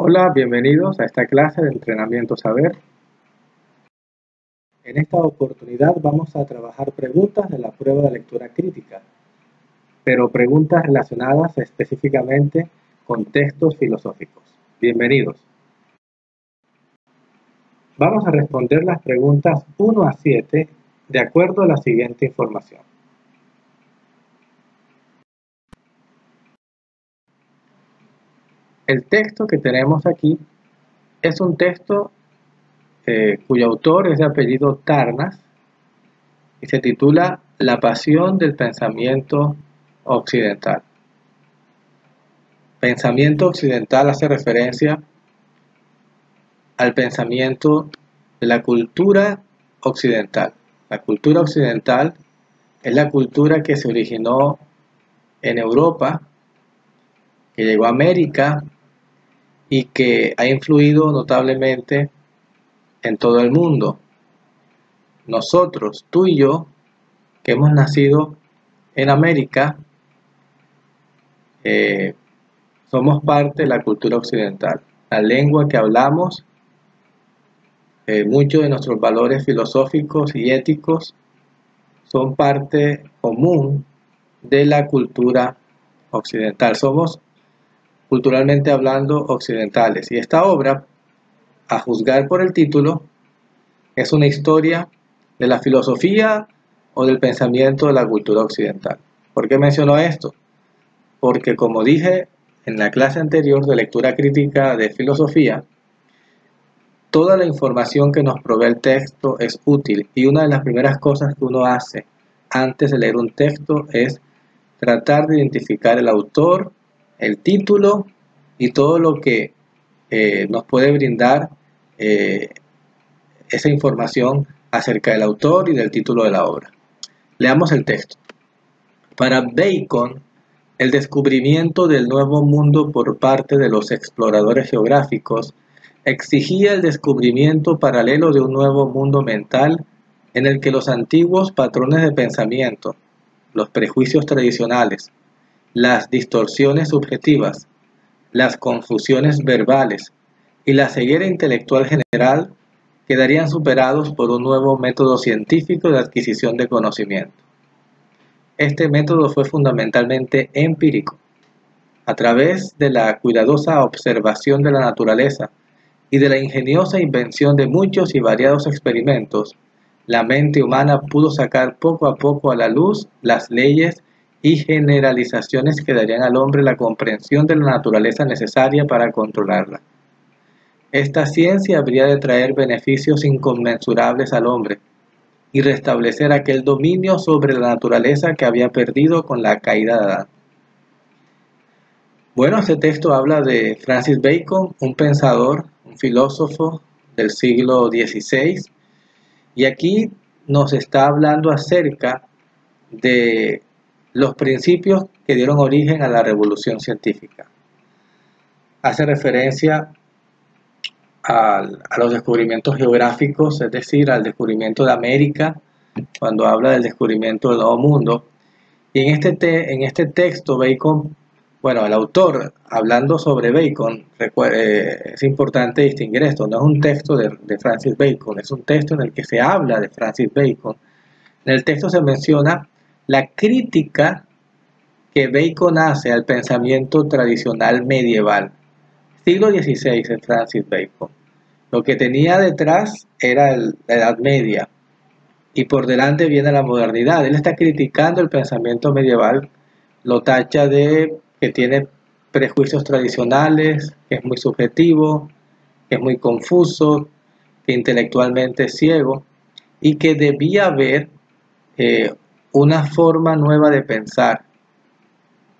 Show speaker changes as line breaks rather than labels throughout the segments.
Hola, bienvenidos a esta clase de entrenamiento saber. En esta oportunidad vamos a trabajar preguntas de la prueba de lectura crítica, pero preguntas relacionadas específicamente con textos filosóficos. Bienvenidos. Vamos a responder las preguntas 1 a 7 de acuerdo a la siguiente información. El texto que tenemos aquí es un texto cuyo autor es de apellido Tarnas y se titula La pasión del pensamiento occidental. Pensamiento occidental hace referencia al pensamiento de la cultura occidental. La cultura occidental es la cultura que se originó en Europa, que llegó a América y que ha influido notablemente en todo el mundo. Nosotros, tú y yo, que hemos nacido en América, somos parte de la cultura occidental. La lengua que hablamos, muchos de nuestros valores filosóficos y éticos son parte común de la cultura occidental. Somos, culturalmente hablando, occidentales. Y esta obra, a juzgar por el título, es una historia de la filosofía o del pensamiento de la cultura occidental. ¿Por qué menciono esto? Porque, como dije en la clase anterior de lectura crítica de filosofía, toda la información que nos provee el texto es útil, y una de las primeras cosas que uno hace antes de leer un texto es tratar de identificar el autor, el título y todo lo que nos puede brindar esa información acerca del autor y del título de la obra. Leamos el texto. Para Bacon, el descubrimiento del nuevo mundo por parte de los exploradores geográficos exigía el descubrimiento paralelo de un nuevo mundo mental en el que los antiguos patrones de pensamiento, los prejuicios tradicionales, las distorsiones subjetivas, las confusiones verbales y la ceguera intelectual general quedarían superados por un nuevo método científico de adquisición de conocimiento. Este método fue fundamentalmente empírico. A través de la cuidadosa observación de la naturaleza y de la ingeniosa invención de muchos y variados experimentos, la mente humana pudo sacar poco a poco a la luz las leyes y generalizaciones que darían al hombre la comprensión de la naturaleza necesaria para controlarla. Esta ciencia habría de traer beneficios inconmensurables al hombre y restablecer aquel dominio sobre la naturaleza que había perdido con la caída de Adán. Bueno, este texto habla de Francis Bacon, un pensador, un filósofo del siglo XVI, y aquí nos está hablando acerca de los principios que dieron origen a la revolución científica. Hace referencia a los descubrimientos geográficos, es decir, al descubrimiento de América, cuando habla del descubrimiento del Nuevo Mundo. Y en este texto, Bacon, bueno, el autor, hablando sobre Bacon, es importante distinguir esto, no es un texto de Francis Bacon, es un texto en el que se habla de Francis Bacon. En el texto se menciona la crítica que Bacon hace al pensamiento tradicional medieval. Siglo XVI de Francis Bacon. Lo que tenía detrás era la Edad Media y por delante viene la modernidad. Él está criticando el pensamiento medieval, lo tacha de que tiene prejuicios tradicionales, que es muy subjetivo, que es muy confuso, que intelectualmente es ciego y que debía haber una forma nueva de pensar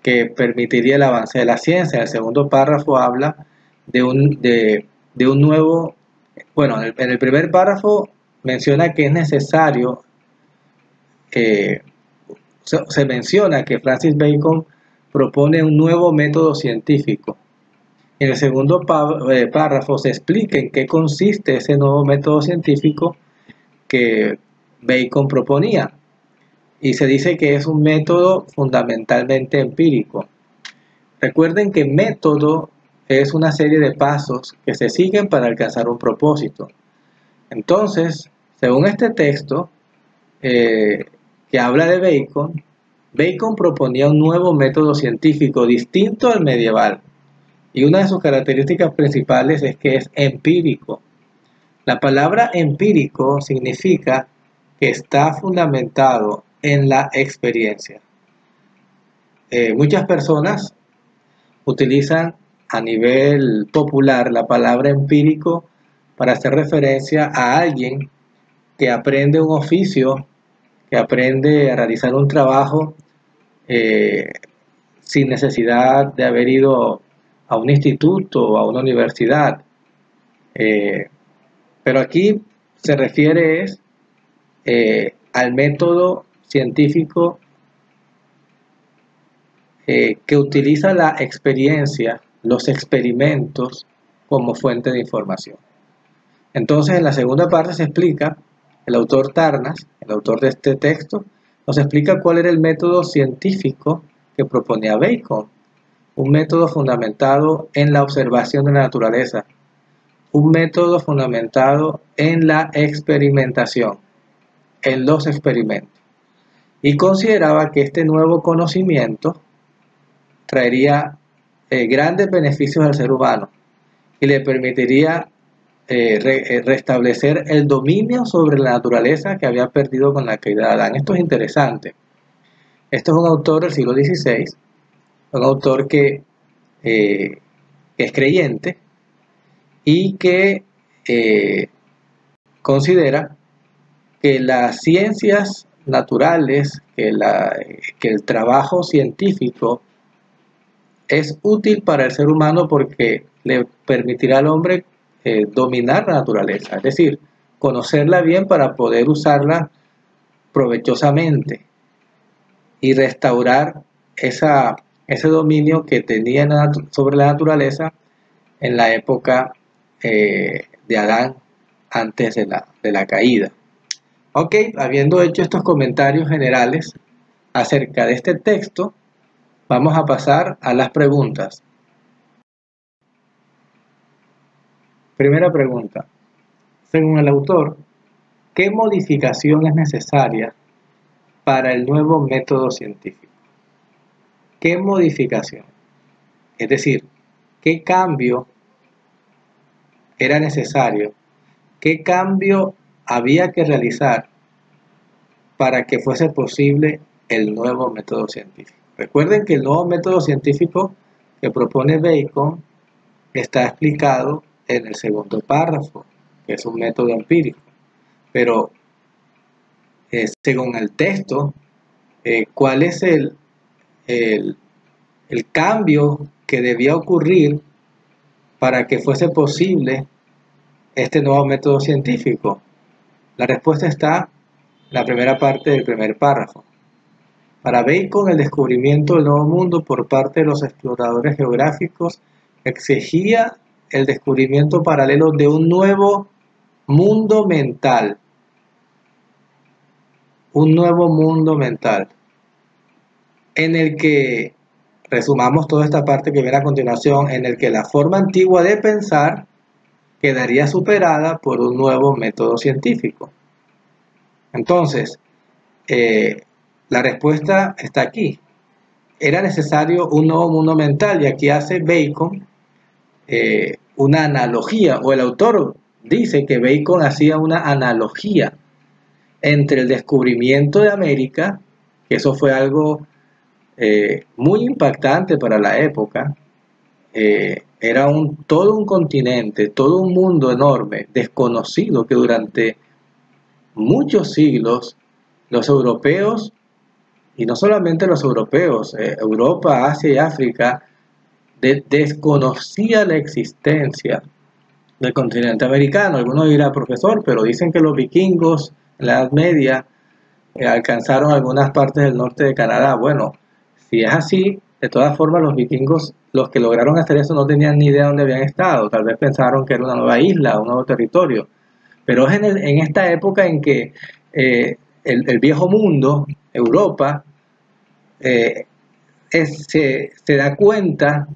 que permitiría el avance de la ciencia. En el segundo párrafo habla de un nuevo, bueno, en el primer párrafo menciona que es necesario, se menciona que Francis Bacon propone un nuevo método científico. En el segundo párrafo se explica en qué consiste ese nuevo método científico que Bacon proponía. Y se dice que es un método fundamentalmente empírico. Recuerden que método es una serie de pasos que se siguen para alcanzar un propósito. Entonces, según este texto que habla de Bacon, Bacon proponía un nuevo método científico distinto al medieval, y una de sus características principales es que es empírico. La palabra empírico significa que está fundamentado en la experiencia. Muchas personas utilizan a nivel popular la palabra empírico para hacer referencia a alguien que aprende un oficio, que aprende a realizar un trabajo sin necesidad de haber ido a un instituto o a una universidad. Pero aquí se refiere al método científico que utiliza la experiencia, los experimentos como fuente de información. Entonces, en la segunda parte se explica, el autor Tarnas, el autor de este texto, nos explica cuál era el método científico que proponía Bacon. Un método fundamentado en la observación de la naturaleza. Un método fundamentado en la experimentación, en los experimentos. Y consideraba que este nuevo conocimiento traería grandes beneficios al ser humano y le permitiría restablecer el dominio sobre la naturaleza que había perdido con la caída de Adán. Esto es interesante. Esto es un autor del siglo XVI, un autor que es creyente y que considera que las ciencias naturales, que el trabajo científico es útil para el ser humano porque le permitirá al hombre dominar la naturaleza, es decir, conocerla bien para poder usarla provechosamente y restaurar ese dominio que tenía sobre la naturaleza en la época de Adán antes de la caída. Ok, habiendo hecho estos comentarios generales acerca de este texto, vamos a pasar a las preguntas. Primera pregunta. Según el autor, ¿qué modificación es necesaria para el nuevo método científico? ¿Qué modificación? Es decir, ¿qué cambio era necesario? ¿Qué cambio había que realizar para que fuese posible el nuevo método científico? Recuerden que el nuevo método científico que propone Bacon está explicado en el segundo párrafo, que es un método empírico. Pero según el texto, ¿cuál es el cambio que debía ocurrir para que fuese posible este nuevo método científico? La respuesta está en la primera parte del primer párrafo. Para Bacon, el descubrimiento del nuevo mundo por parte de los exploradores geográficos exigía el descubrimiento paralelo de un nuevo mundo mental. Un nuevo mundo mental en el que, resumamos toda esta parte que viene a continuación, en el que la forma antigua de pensar quedaría superada por un nuevo método científico. Entonces, la respuesta está aquí. Era necesario un nuevo mundo mental, y aquí hace Bacon una analogía, o el autor dice que Bacon hacía una analogía entre el descubrimiento de América, que eso fue algo muy impactante para la época. Era todo un continente, todo un mundo enorme, desconocido, que durante muchos siglos los europeos, y no solamente los europeos, Europa, Asia y África, desconocía la existencia del continente americano. Algunos dirán, profesor, pero dicen que los vikingos en la Edad Media alcanzaron algunas partes del norte de Canadá. Bueno, si es así, de todas formas los vikingos, los que lograron hacer eso, no tenían ni idea de dónde habían estado. Tal vez pensaron que era una nueva isla, un nuevo territorio. Pero es en esta época en que el viejo mundo, Europa, se da cuenta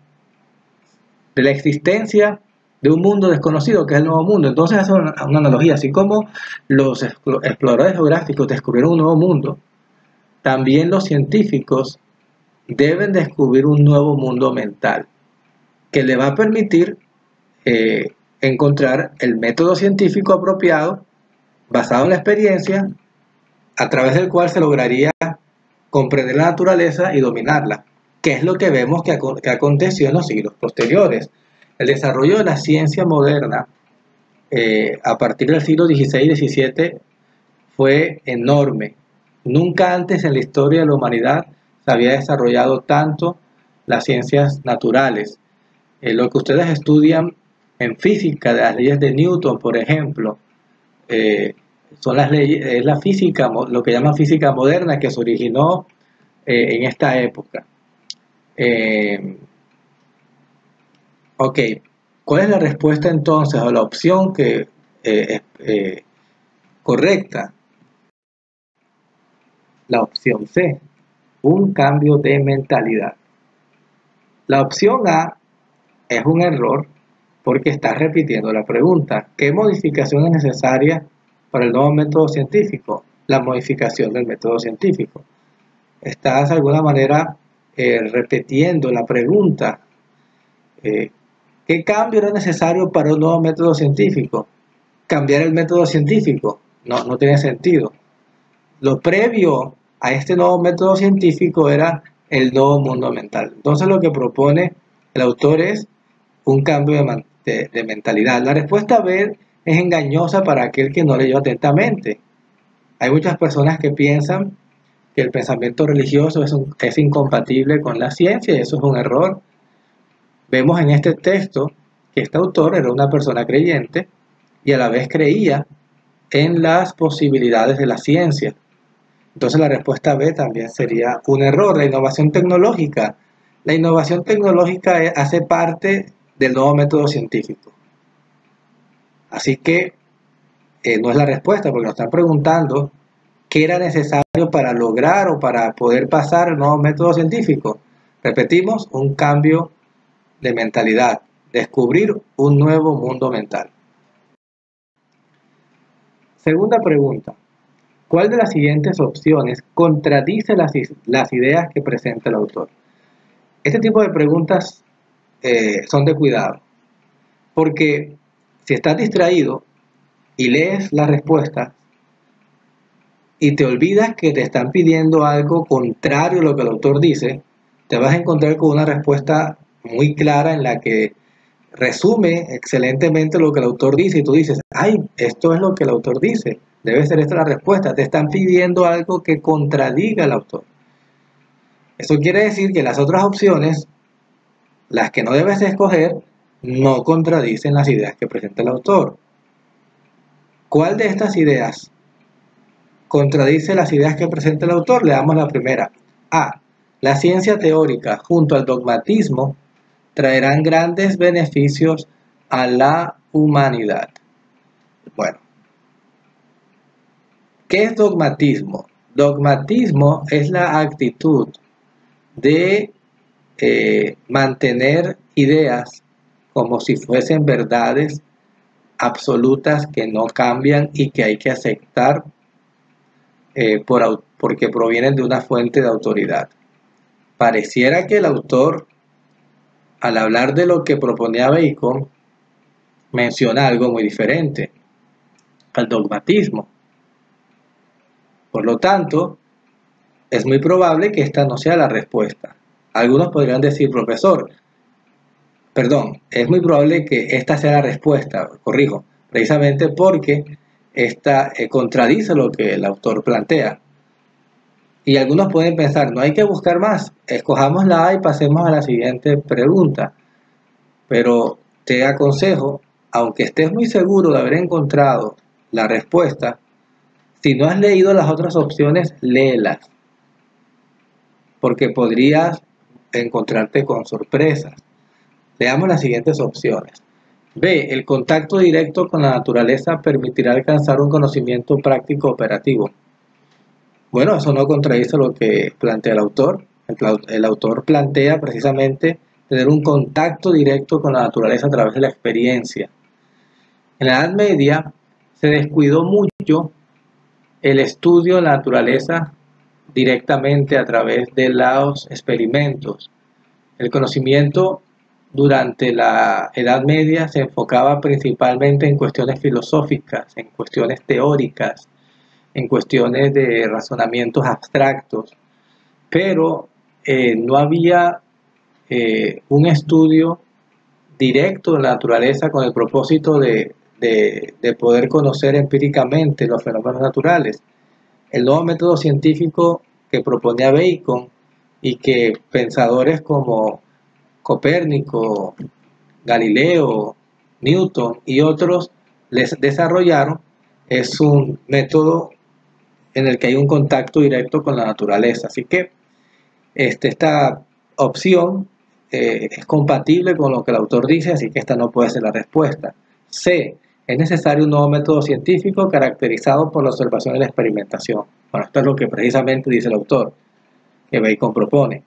de la existencia de un mundo desconocido que es el nuevo mundo. Entonces es una analogía, así como los exploradores geográficos descubrieron un nuevo mundo, también los científicos deben descubrir un nuevo mundo mental que le va a permitir encontrar el método científico apropiado basado en la experiencia, a través del cual se lograría comprender la naturaleza y dominarla, que es lo que vemos que aconteció en los siglos posteriores. El desarrollo de la ciencia moderna a partir del siglo XVI y XVII fue enorme. Nunca antes en la historia de la humanidad se había desarrollado tanto las ciencias naturales. Lo que ustedes estudian en física, de las leyes de Newton, por ejemplo, son las leyes, es la física, lo que llaman física moderna, que se originó en esta época. Ok, ¿cuál es la respuesta entonces o la opción que correcta? La opción C, un cambio de mentalidad. La opción A es un error porque está repitiendo la pregunta. ¿Qué modificación es necesaria para el nuevo método científico? La modificación del método científico. Estás de alguna manera repitiendo la pregunta. ¿Qué cambio era necesario para un nuevo método científico? Cambiar el método científico. No tiene sentido. Lo previo a este nuevo método científico era el nuevo mundo mental. Entonces lo que propone el autor es un cambio de mentalidad. La respuesta B es engañosa para aquel que no leyó atentamente. Hay muchas personas que piensan que el pensamiento religioso es incompatible con la ciencia, y eso es un error. Vemos en este texto que este autor era una persona creyente y a la vez creía en las posibilidades de la ciencia. Entonces la respuesta B también sería un error. La innovación tecnológica. La innovación tecnológica hace parte del nuevo método científico. Así que no es la respuesta, porque nos están preguntando qué era necesario para lograr o para poder pasar el nuevo método científico. Repetimos, un cambio de mentalidad, descubrir un nuevo mundo mental. Segunda pregunta. ¿Cuál de las siguientes opciones contradice las ideas que presenta el autor? Este tipo de preguntas son de cuidado, porque si estás distraído y lees la respuesta y te olvidas que te están pidiendo algo contrario a lo que el autor dice, te vas a encontrar con una respuesta muy clara en la que resume excelentemente lo que el autor dice y tú dices, ay, esto es lo que el autor dice, debe ser esta la respuesta. Te están pidiendo algo que contradiga al autor. Eso quiere decir que las otras opciones, las que no debes escoger, no contradicen las ideas que presenta el autor. ¿Cuál de estas ideas contradice las ideas que presenta el autor? Le damos la primera. A. La ciencia teórica junto al dogmatismo traerán grandes beneficios a la humanidad. Bueno, ¿qué es dogmatismo? Dogmatismo es la actitud de mantener ideas como si fuesen verdades absolutas que no cambian y que hay que aceptar porque provienen de una fuente de autoridad. Pareciera que el autor, al hablar de lo que proponía Bacon, menciona algo muy diferente al dogmatismo. Por lo tanto, es muy probable que esta no sea la respuesta. Algunos podrían decir, profesor, es muy probable que esta sea la respuesta, corrijo, precisamente porque esta contradice lo que el autor plantea. Y algunos pueden pensar, no hay que buscar más, escojamos la A y pasemos a la siguiente pregunta. Pero te aconsejo, aunque estés muy seguro de haber encontrado la respuesta, si no has leído las otras opciones, léelas, porque podrías encontrarte con sorpresas. Veamos las siguientes opciones. B. El contacto directo con la naturaleza permitirá alcanzar un conocimiento práctico operativo. Bueno, eso no contradice lo que plantea el autor. El autor plantea precisamente tener un contacto directo con la naturaleza a través de la experiencia. En la Edad Media se descuidó mucho el estudio de la naturaleza directamente a través de los experimentos. El conocimiento durante la Edad Media se enfocaba principalmente en cuestiones filosóficas, en cuestiones teóricas, en cuestiones de razonamientos abstractos, pero no había un estudio directo de la naturaleza con el propósito de poder conocer empíricamente los fenómenos naturales. El nuevo método científico que proponía Bacon y que pensadores como Copérnico, Galileo, Newton y otros les desarrollaron es un método en el que hay un contacto directo con la naturaleza. Así que esta opción es compatible con lo que el autor dice, así que esta no puede ser la respuesta. C. Es necesario un nuevo método científico caracterizado por la observación y la experimentación. Bueno, esto es lo que precisamente dice el autor, que Bacon propone.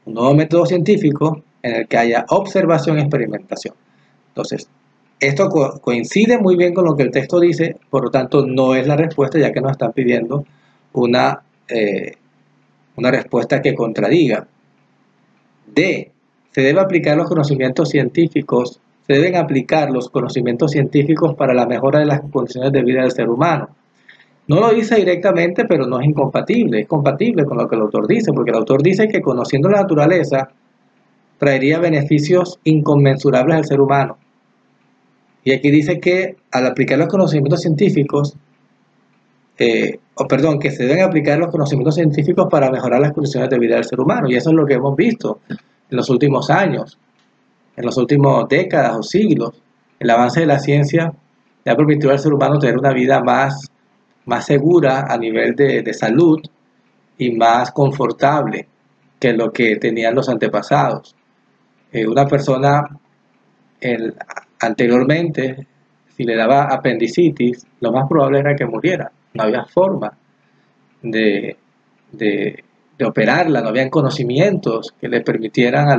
Un nuevo método científico en el que haya observación y experimentación. Entonces, esto coincide muy bien con lo que el texto dice, por lo tanto no es la respuesta, ya que nos están pidiendo una respuesta que contradiga. D. Se deben aplicar los conocimientos científicos para la mejora de las condiciones de vida del ser humano. No lo dice directamente, pero no es incompatible, es compatible con lo que el autor dice, porque el autor dice que conociendo la naturaleza traería beneficios inconmensurables al ser humano. Y aquí dice que al aplicar los conocimientos científicos, que se deben aplicar los conocimientos científicos para mejorar las condiciones de vida del ser humano. Y eso es lo que hemos visto en los últimos años, en las últimas décadas o siglos. El avance de la ciencia le ha permitido al ser humano tener una vida más segura a nivel de salud y más confortable que lo que tenían los antepasados. Una persona anteriormente, si le daba apendicitis, lo más probable era que muriera. No había forma de operarla, no habían conocimientos que le permitieran a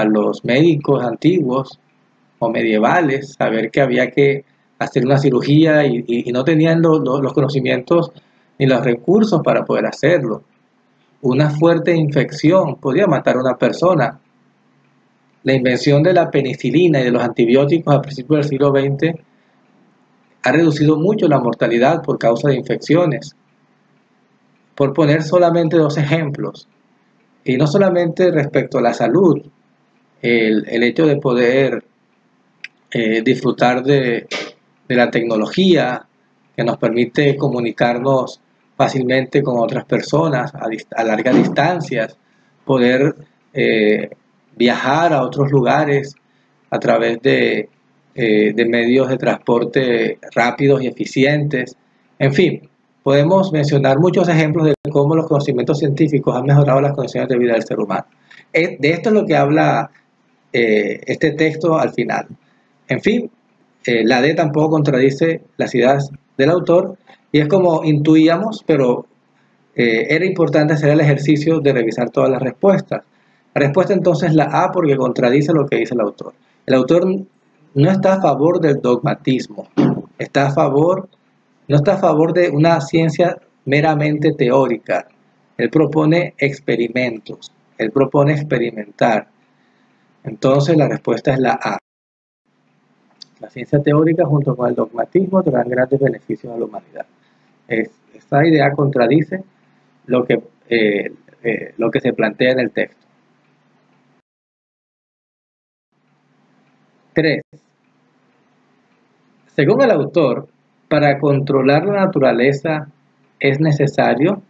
los médicos antiguos o medievales saber que había que hacer una cirugía y no tenían los conocimientos ni los recursos para poder hacerlo. Una fuerte infección podía matar a una persona. La invención de la penicilina y de los antibióticos a principios del siglo XX ha reducido mucho la mortalidad por causa de infecciones. Por poner solamente dos ejemplos, y no solamente respecto a la salud, el hecho de poder disfrutar de la tecnología que nos permite comunicarnos fácilmente con otras personas a largas distancias, poder viajar a otros lugares a través de medios de transporte rápidos y eficientes. En fin, podemos mencionar muchos ejemplos de cómo los conocimientos científicos han mejorado las condiciones de vida del ser humano. De esto es lo que habla este texto al final. En fin, la D tampoco contradice las ideas del autor, y es como intuíamos, pero era importante hacer el ejercicio de revisar todas las respuestas. La respuesta entonces es la A, porque contradice lo que dice el autor. El autor no está a favor del dogmatismo, no está a favor de una ciencia meramente teórica. Él propone experimentos, él propone experimentar. Entonces la respuesta es la A. La ciencia teórica junto con el dogmatismo traen grandes beneficios a la humanidad. Esta idea contradice lo que se plantea en el texto. 3. Según el autor, para controlar la naturaleza es necesario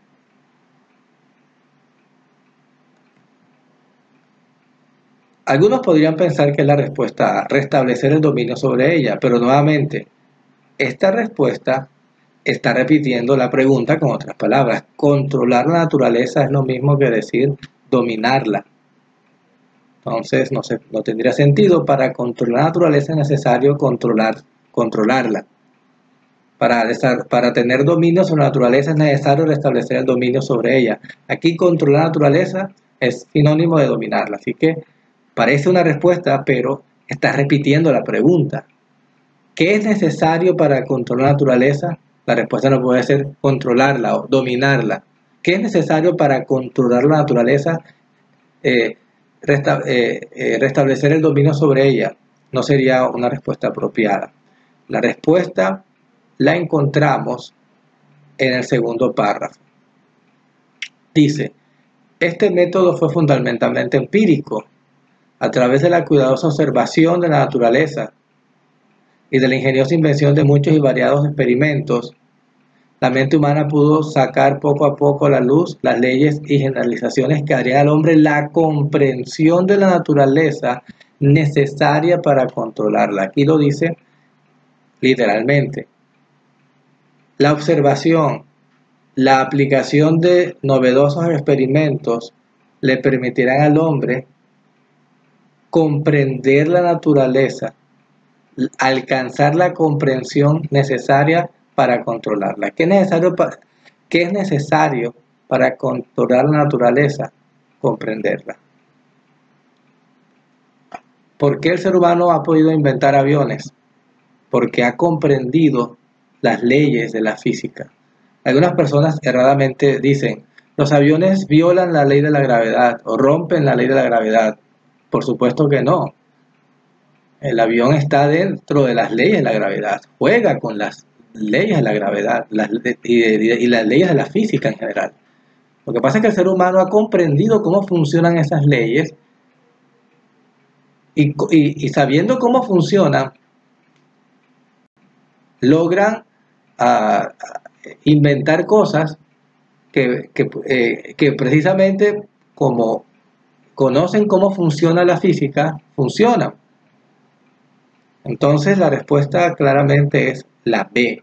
Algunos podrían pensar que es la respuesta a restablecer el dominio sobre ella, pero nuevamente, esta respuesta está repitiendo la pregunta con otras palabras. Controlar la naturaleza es lo mismo que decir dominarla. Entonces no tendría sentido. Para controlar la naturaleza es necesario controlarla. Para tener dominio sobre la naturaleza es necesario restablecer el dominio sobre ella. Aquí controlar la naturaleza es sinónimo de dominarla. Así que parece una respuesta, pero está repitiendo la pregunta. ¿Qué es necesario para controlar la naturaleza? La respuesta no puede ser controlarla o dominarla. ¿Qué es necesario para controlar la naturaleza? Restablecer el dominio sobre ella. No sería una respuesta apropiada. La respuesta la encontramos en el segundo párrafo. Dice, este método fue fundamentalmente empírico. A través de la cuidadosa observación de la naturaleza y de la ingeniosa invención de muchos y variados experimentos, la mente humana pudo sacar poco a poco a la luz las leyes y generalizaciones que harían al hombre la comprensión de la naturaleza necesaria para controlarla. Aquí lo dice literalmente. La observación, la aplicación de novedosos experimentos le permitirán al hombre comprender la naturaleza, alcanzar la comprensión necesaria para controlarla. ¿Qué es necesario para controlar la naturaleza? Comprenderla. ¿Por qué el ser humano ha podido inventar aviones? Porque ha comprendido las leyes de la física. Algunas personas erradamente dicen, los aviones violan la ley de la gravedad o rompen la ley de la gravedad. Por supuesto que no. El avión está dentro de las leyes de la gravedad, juega con las leyes de la gravedad y las leyes de la física en general. Lo que pasa es que el ser humano ha comprendido cómo funcionan esas leyes y sabiendo cómo funcionan, logran inventar cosas que precisamente como conocen cómo funciona la física, funcionan. Entonces la respuesta claramente es la B,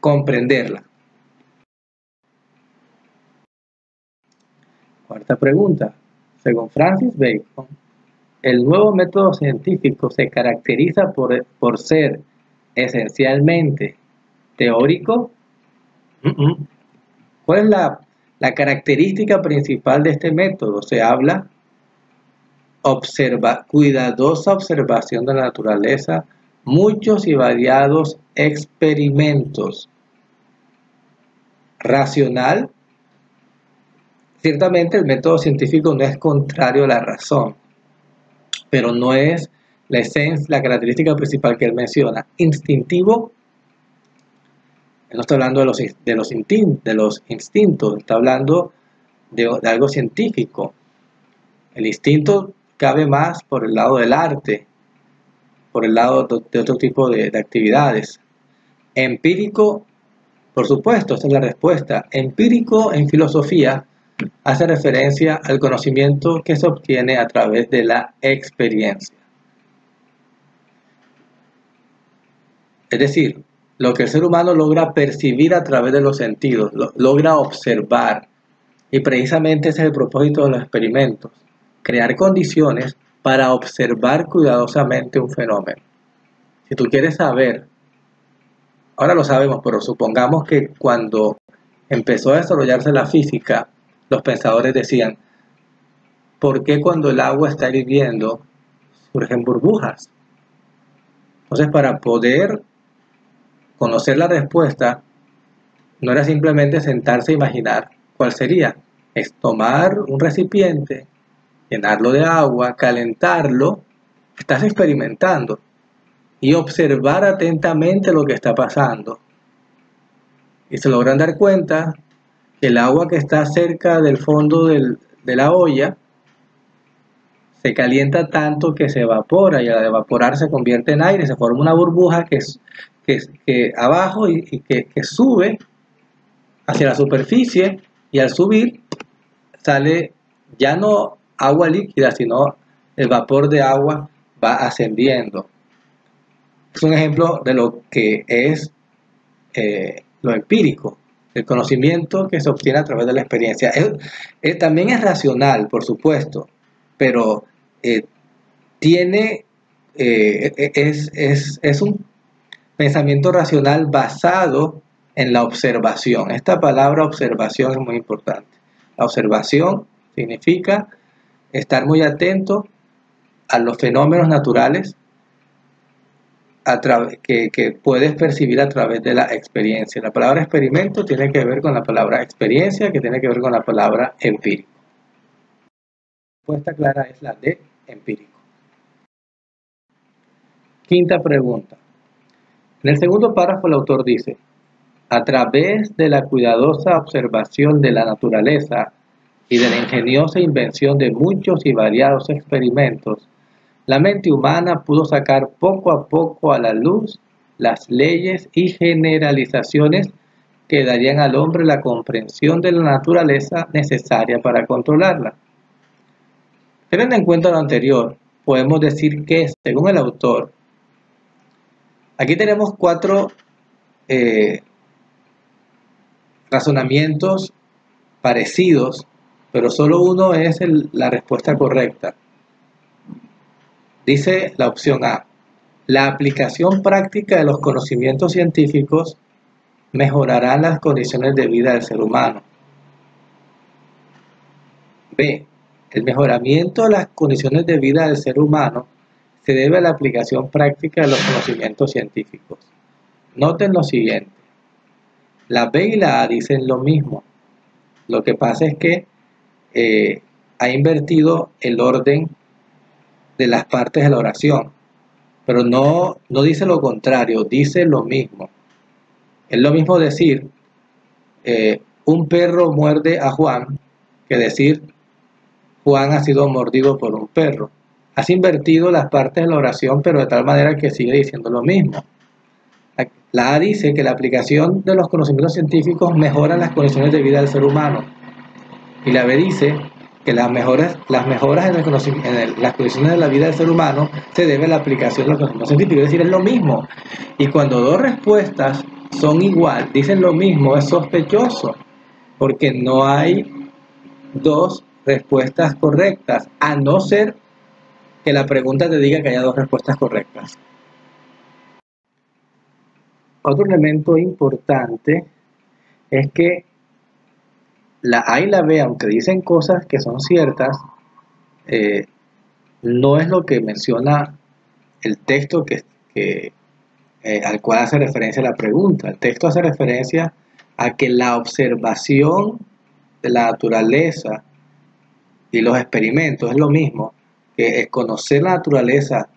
comprenderla. Cuarta pregunta. Según Francis Bacon, el nuevo método científico se caracteriza por ser esencialmente teórico. ¿Cuál es la característica principal de este método? Se habla cuidadosa observación de la naturaleza, muchos y variados experimentos. Racional. Ciertamente el método científico no es contrario a la razón, pero no es la característica principal que él menciona. Instintivo. Él no está hablando de los instintos, está hablando de algo científico. El instinto cabe más por el lado del arte, por el lado de otro tipo de actividades. Empírico, por supuesto, esa es la respuesta. Empírico en filosofía hace referencia al conocimiento que se obtiene a través de la experiencia. Es decir, lo que el ser humano logra percibir a través de los sentidos, logra observar. Y precisamente ese es el propósito de los experimentos. Crear condiciones para observar cuidadosamente un fenómeno. Si tú quieres saber, ahora lo sabemos, pero supongamos que cuando empezó a desarrollarse la física, los pensadores decían, ¿por qué cuando el agua está hirviendo surgen burbujas? Entonces, para poder conocer la respuesta, no era simplemente sentarse e imaginar cuál sería. Es tomar un recipiente, llenarlo de agua, calentarlo, estás experimentando y observar atentamente lo que está pasando. Y se logran dar cuenta que el agua que está cerca del fondo de la olla se calienta tanto que se evapora y al evaporar se convierte en aire, se forma una burbuja que abajo y que sube hacia la superficie y al subir sale ya no agua líquida, sino el vapor de agua va ascendiendo. Es un ejemplo de lo que es lo empírico, el conocimiento que se obtiene a través de la experiencia. También es racional, por supuesto, pero es un pensamiento racional basado en la observación. Esta palabra observación es muy importante. La observación significa estar muy atento a los fenómenos naturales que puedes percibir a través de la experiencia. La palabra experimento tiene que ver con la palabra experiencia, que tiene que ver con la palabra empírico. La respuesta clara es la de empírico. Quinta pregunta. En el segundo párrafo el autor dice: a través de la cuidadosa observación de la naturaleza y de la ingeniosa invención de muchos y variados experimentos, la mente humana pudo sacar poco a poco a la luz las leyes y generalizaciones que darían al hombre la comprensión de la naturaleza necesaria para controlarla. Teniendo en cuenta lo anterior, podemos decir que, según el autor, aquí tenemos cuatro razonamientos parecidos, pero solo uno es la respuesta correcta. Dice la opción A: la aplicación práctica de los conocimientos científicos mejorará las condiciones de vida del ser humano. B: el mejoramiento de las condiciones de vida del ser humano se debe a la aplicación práctica de los conocimientos científicos. Noten lo siguiente: la B y la A dicen lo mismo. Lo que pasa es que ha invertido el orden de las partes de la oración, pero no dice lo contrario, dice lo mismo. Es lo mismo decir un perro muerde a Juan que decir Juan ha sido mordido por un perro. Has invertido las partes de la oración, pero de tal manera que sigue diciendo lo mismo. La A dice que la aplicación de los conocimientos científicos mejora las condiciones de vida del ser humano, y la B dice que las mejoras en las condiciones de la vida del ser humano se debe a la aplicación de los conocimientos científicos. Es decir, es lo mismo. Y cuando dos respuestas son igual, dicen lo mismo, es sospechoso, porque no hay dos respuestas correctas, a no ser que la pregunta te diga que haya dos respuestas correctas. Otro elemento importante es que la A y la B, aunque dicen cosas que son ciertas, no es lo que menciona el texto al cual hace referencia la pregunta. El texto hace referencia a que la observación de la naturaleza y los experimentos es lo mismo, que es conocer la naturaleza,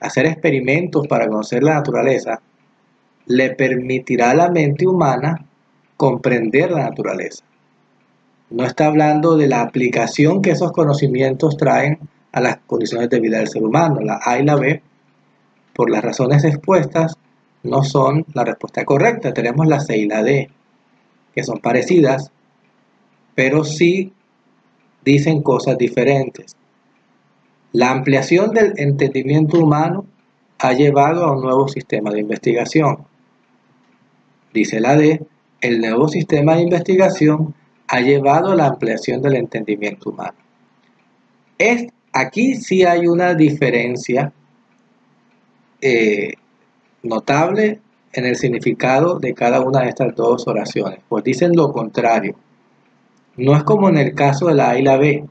hacer experimentos para conocer la naturaleza, le permitirá a la mente humana comprender la naturaleza. No está hablando de la aplicación que esos conocimientos traen a las condiciones de vida del ser humano. La A y la B, por las razones expuestas, no son la respuesta correcta. Tenemos la C y la D, que son parecidas, pero sí dicen cosas diferentes. La ampliación del entendimiento humano ha llevado a un nuevo sistema de investigación. Dice la D: el nuevo sistema de investigación ha llevado a la ampliación del entendimiento humano. Aquí sí hay una diferencia notable en el significado de cada una de estas dos oraciones, pues dicen lo contrario. No es como en el caso de la A y la B,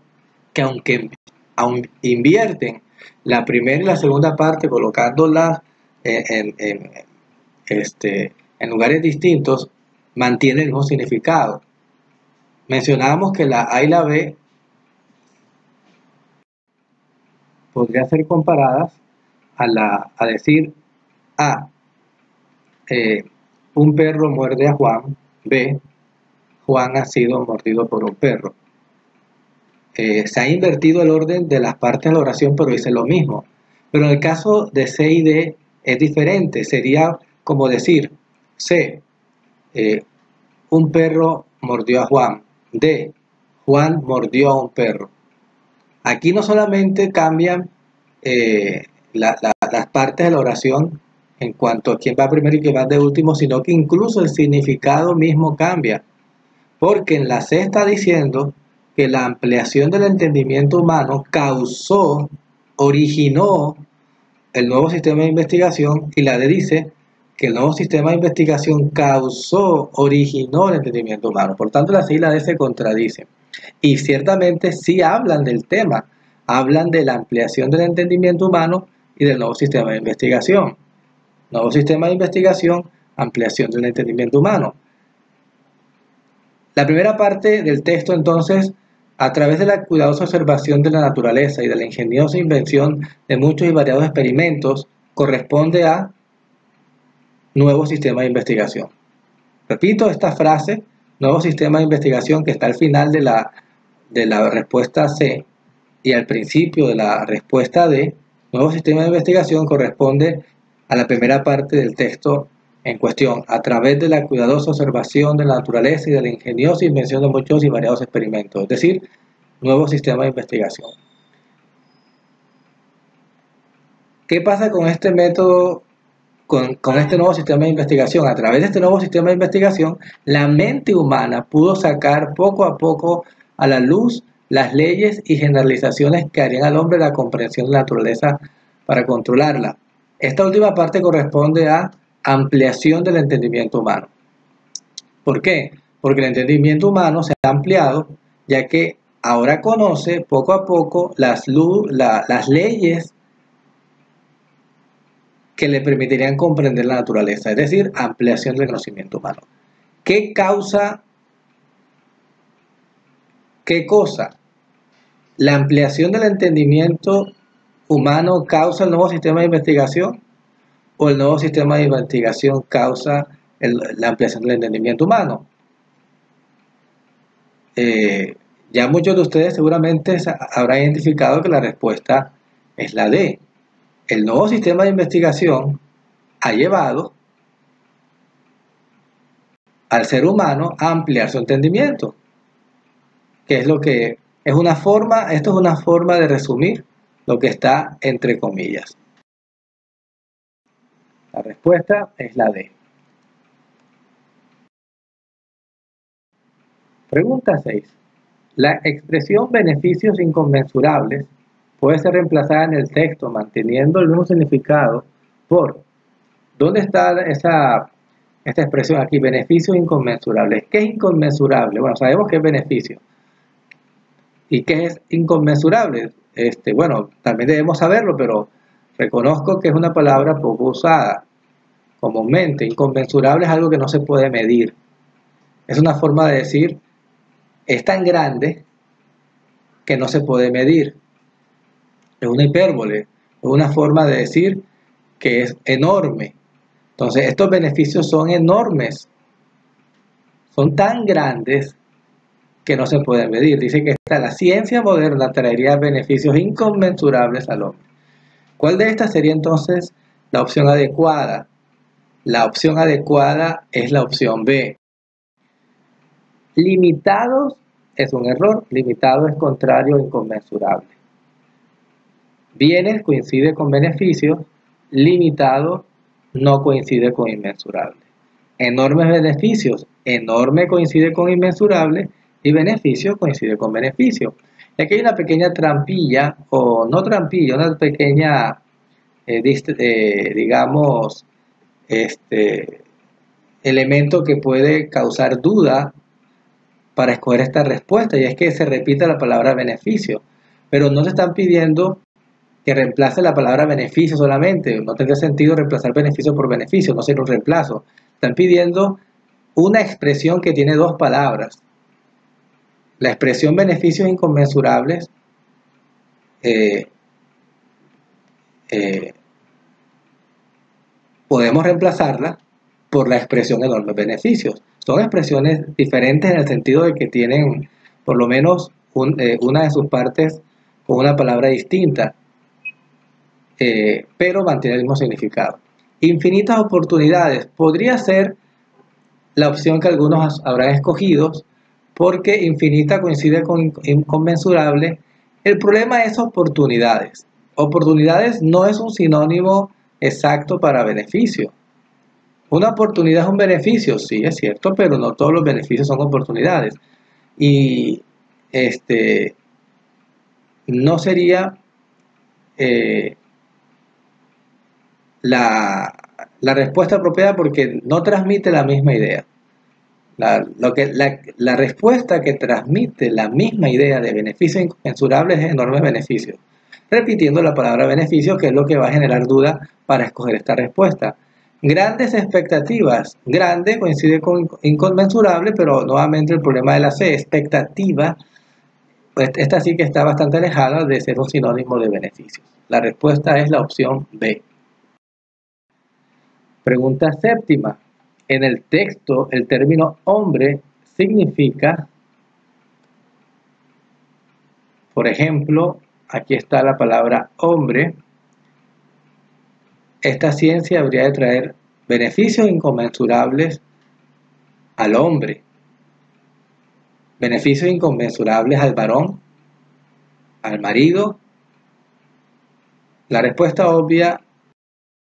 que aunque invierten la primera y la segunda parte colocándolas en lugares distintos, mantienen el mismo significado. Mencionábamos que la A y la B podrían ser comparadas a decir A: un perro muerde a Juan. B: Juan ha sido mordido por un perro. Se ha invertido el orden de las partes de la oración, pero dice lo mismo. Pero en el caso de C y D es diferente. Sería como decir C: un perro mordió a Juan. D: Juan mordió a un perro. Aquí no solamente cambian las partes de la oración en cuanto a quién va primero y quién va de último, sino que incluso el significado mismo cambia. Porque en la C está diciendo que la ampliación del entendimiento humano originó el nuevo sistema de investigación, y la D dice que el nuevo sistema de investigación originó el entendimiento humano. Por tanto, la C y la D se contradicen. Y ciertamente sí hablan del tema. hablan de la ampliación del entendimiento humano y del nuevo sistema de investigación. Nuevo sistema de investigación, ampliación del entendimiento humano. La primera parte del texto, entonces, a través de la cuidadosa observación de la naturaleza y de la ingeniosa invención de muchos y variados experimentos, corresponde a nuevo sistema de investigación. Repito esta frase, nuevo sistema de investigación, que está al final de la respuesta C y al principio de la respuesta D. Nuevo sistema de investigación corresponde a la primera parte del texto en cuestión, a través de la cuidadosa observación de la naturaleza y de la ingeniosa invención de muchos y variados experimentos, es decir, nuevo sistema de investigación. ¿Qué pasa con este método, con este nuevo sistema de investigación? A través de este nuevo sistema de investigación, la mente humana pudo sacar poco a poco a la luz las leyes y generalizaciones que harían al hombre la comprensión de la naturaleza para controlarla. Esta última parte corresponde a ampliación del entendimiento humano. ¿Por qué? Porque el entendimiento humano se ha ampliado, ya que ahora conoce poco a poco las leyes que le permitirían comprender la naturaleza, es decir, ampliación del conocimiento humano. ¿Qué causa? ¿Qué cosa? ¿La ampliación del entendimiento humano causa el nuevo sistema de investigación? ¿O el nuevo sistema de investigación causa la ampliación del entendimiento humano? Ya muchos de ustedes seguramente habrán identificado que la respuesta es la D. El nuevo sistema de investigación ha llevado al ser humano a ampliar su entendimiento, que es lo que es una forma, esto es una forma de resumir lo que está entre comillas. La respuesta es la D. Pregunta 6. La expresión beneficios inconmensurables puede ser reemplazada en el texto manteniendo el mismo significado por, ¿dónde está esta expresión aquí? Beneficios inconmensurables. ¿Qué es inconmensurable? Bueno, sabemos que es beneficio. ¿Y qué es inconmensurable? Bueno, también debemos saberlo, pero reconozco que es una palabra poco usada comúnmente. Inconmensurable es algo que no se puede medir. Es una forma de decir, es tan grande que no se puede medir. Es una hipérbole, es una forma de decir que es enorme. Entonces, estos beneficios son enormes, son tan grandes que no se pueden medir. Dice que la ciencia moderna traería beneficios inconmensurables al hombre. ¿Cuál de estas sería entonces la opción adecuada? La opción adecuada es la opción B. Limitados es un error, limitado es contrario a inconmensurable. Bienes coincide con beneficios, limitado no coincide con inmensurable. Enormes beneficios, enorme coincide con inmensurable y beneficio coincide con beneficio. Y aquí hay una pequeña trampilla, o no trampilla, una pequeña, digamos, elemento que puede causar duda para escoger esta respuesta, y es que se repite la palabra beneficio, pero no se están pidiendo que reemplace la palabra beneficio solamente. No tendría sentido reemplazar beneficio por beneficio, no sería un reemplazo. Están pidiendo una expresión que tiene dos palabras. La expresión beneficios inconmensurables podemos reemplazarla por la expresión enormes beneficios. Son expresiones diferentes en el sentido de que tienen por lo menos una de sus partes con una palabra distinta, pero mantiene el mismo significado. Infinitas oportunidades podría ser la opción que algunos habrán escogido, porque infinita coincide con inconmensurable. El problema es oportunidades. Oportunidades no es un sinónimo exacto para beneficio. Una oportunidad es un beneficio, sí, es cierto, pero no todos los beneficios son oportunidades. Y no sería la respuesta apropiada porque no transmite la misma idea. La respuesta que transmite la misma idea de beneficios inconmensurables es enormes beneficios. Repitiendo la palabra beneficio, que es lo que va a generar duda para escoger esta respuesta. Grandes expectativas. Grande coincide con inconmensurable, pero nuevamente el problema de la C, expectativa, pues esta sí que está bastante alejada de ser un sinónimo de beneficios. La respuesta es la opción B. Pregunta séptima. En el texto, el término hombre significa, por ejemplo, aquí está la palabra hombre. Esta ciencia habría de traer beneficios inconmensurables al hombre, beneficios inconmensurables al varón, al marido. La respuesta obvia,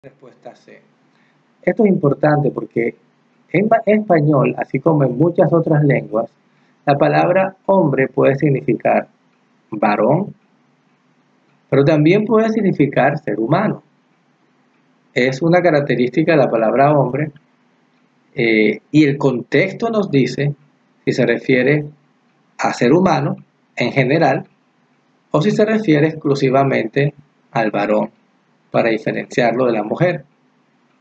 respuesta C. Esto es importante porque en español, así como en muchas otras lenguas, la palabra hombre puede significar varón, pero también puede significar ser humano. Es una característica de la palabra hombre y el contexto nos dice si se refiere a ser humano en general o si se refiere exclusivamente al varón para diferenciarlo de la mujer.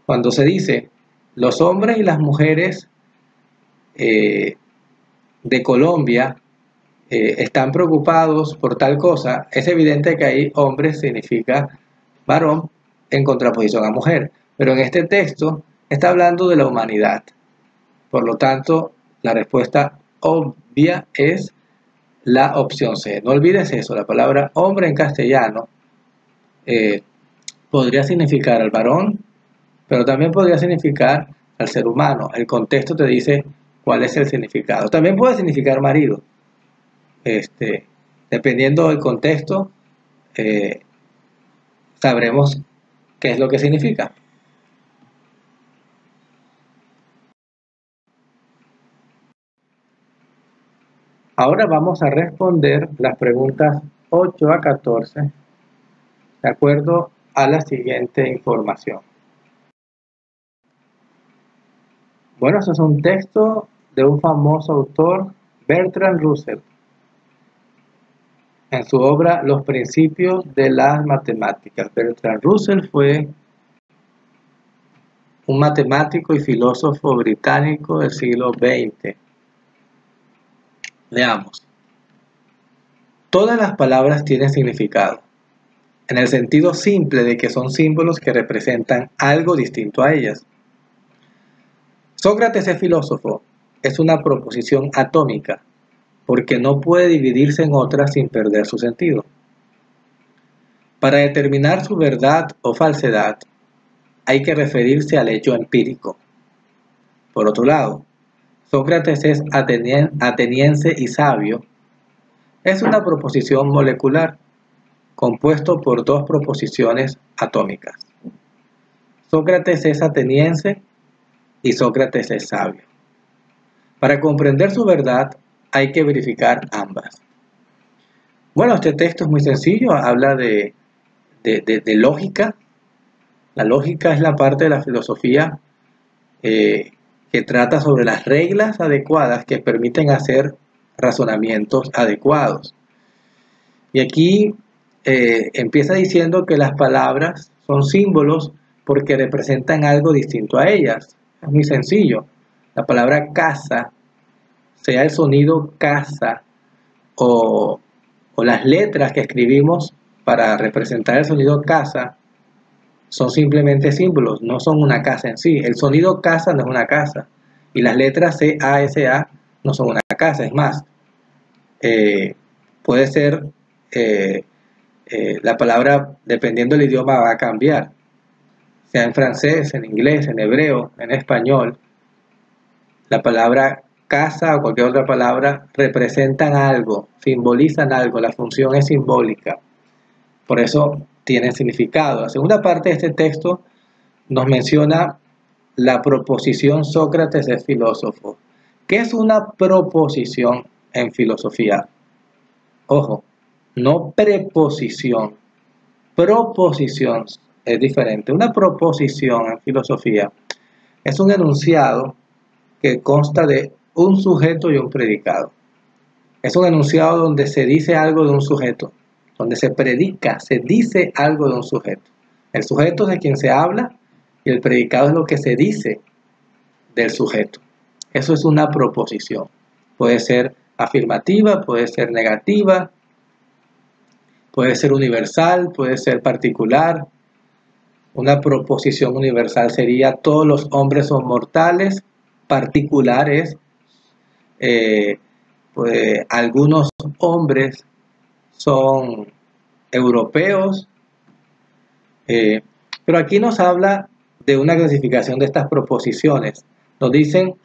Cuando se dice los hombres y las mujeres de Colombia están preocupados por tal cosa, es evidente que ahí hombre significa varón en contraposición a mujer, pero en este texto está hablando de la humanidad. Por lo tanto, la respuesta obvia es la opción C. No olvides eso, la palabra hombre en castellano podría significar al varón, pero también podría significar al ser humano. El contexto te dice cuál es el significado. También puede significar marido. Dependiendo del contexto, sabremos qué es lo que significa. Ahora vamos a responder las preguntas 8 a 14 de acuerdo a la siguiente información. Bueno, eso es un texto de un famoso autor, Bertrand Russell, en su obra Los principios de las matemáticas. Bertrand Russell fue un matemático y filósofo británico del siglo XX. Veamos. Todas las palabras tienen significado, en el sentido simple de que son símbolos que representan algo distinto a ellas. Sócrates es filósofo, es una proposición atómica, porque no puede dividirse en otras sin perder su sentido. Para determinar su verdad o falsedad, hay que referirse al hecho empírico. Por otro lado, Sócrates es ateniense y sabio. Es una proposición molecular, compuesto por dos proposiciones atómicas. Sócrates es ateniense y Sócrates es sabio. Para comprender su verdad, hay que verificar ambas. Bueno, este texto es muy sencillo, habla de lógica. La lógica es la parte de la filosofía que trata sobre las reglas adecuadas que permiten hacer razonamientos adecuados. Y aquí empieza diciendo que las palabras son símbolos porque representan algo distinto a ellas. Es muy sencillo. La palabra casa, sea el sonido casa o las letras que escribimos para representar el sonido casa, son simplemente símbolos, no son una casa en sí. El sonido casa no es una casa y las letras C-A-S-A no son una casa. Es más, puede ser la palabra, dependiendo del idioma, va a cambiar, sea en francés, en inglés, en hebreo, en español. La palabra casa o cualquier otra palabra representan algo, simbolizan algo, la función es simbólica, por eso tienen significado. La segunda parte de este texto nos menciona la proposición Sócrates es filósofo. ¿Qué es una proposición en filosofía? Ojo, no preposición, proposición es diferente. Una proposición en filosofía es un enunciado que consta de un sujeto y un predicado. Es un enunciado donde se dice algo de un sujeto, donde se predica, se dice algo de un sujeto. El sujeto es de quien se habla y el predicado es lo que se dice del sujeto. Eso es una proposición. Puede ser afirmativa, puede ser negativa, puede ser universal, puede ser particular. Una proposición universal sería: todos los hombres son mortales. Particulares, pues, algunos hombres son europeos. Pero aquí nos habla de una clasificación de estas proposiciones. Nos dicen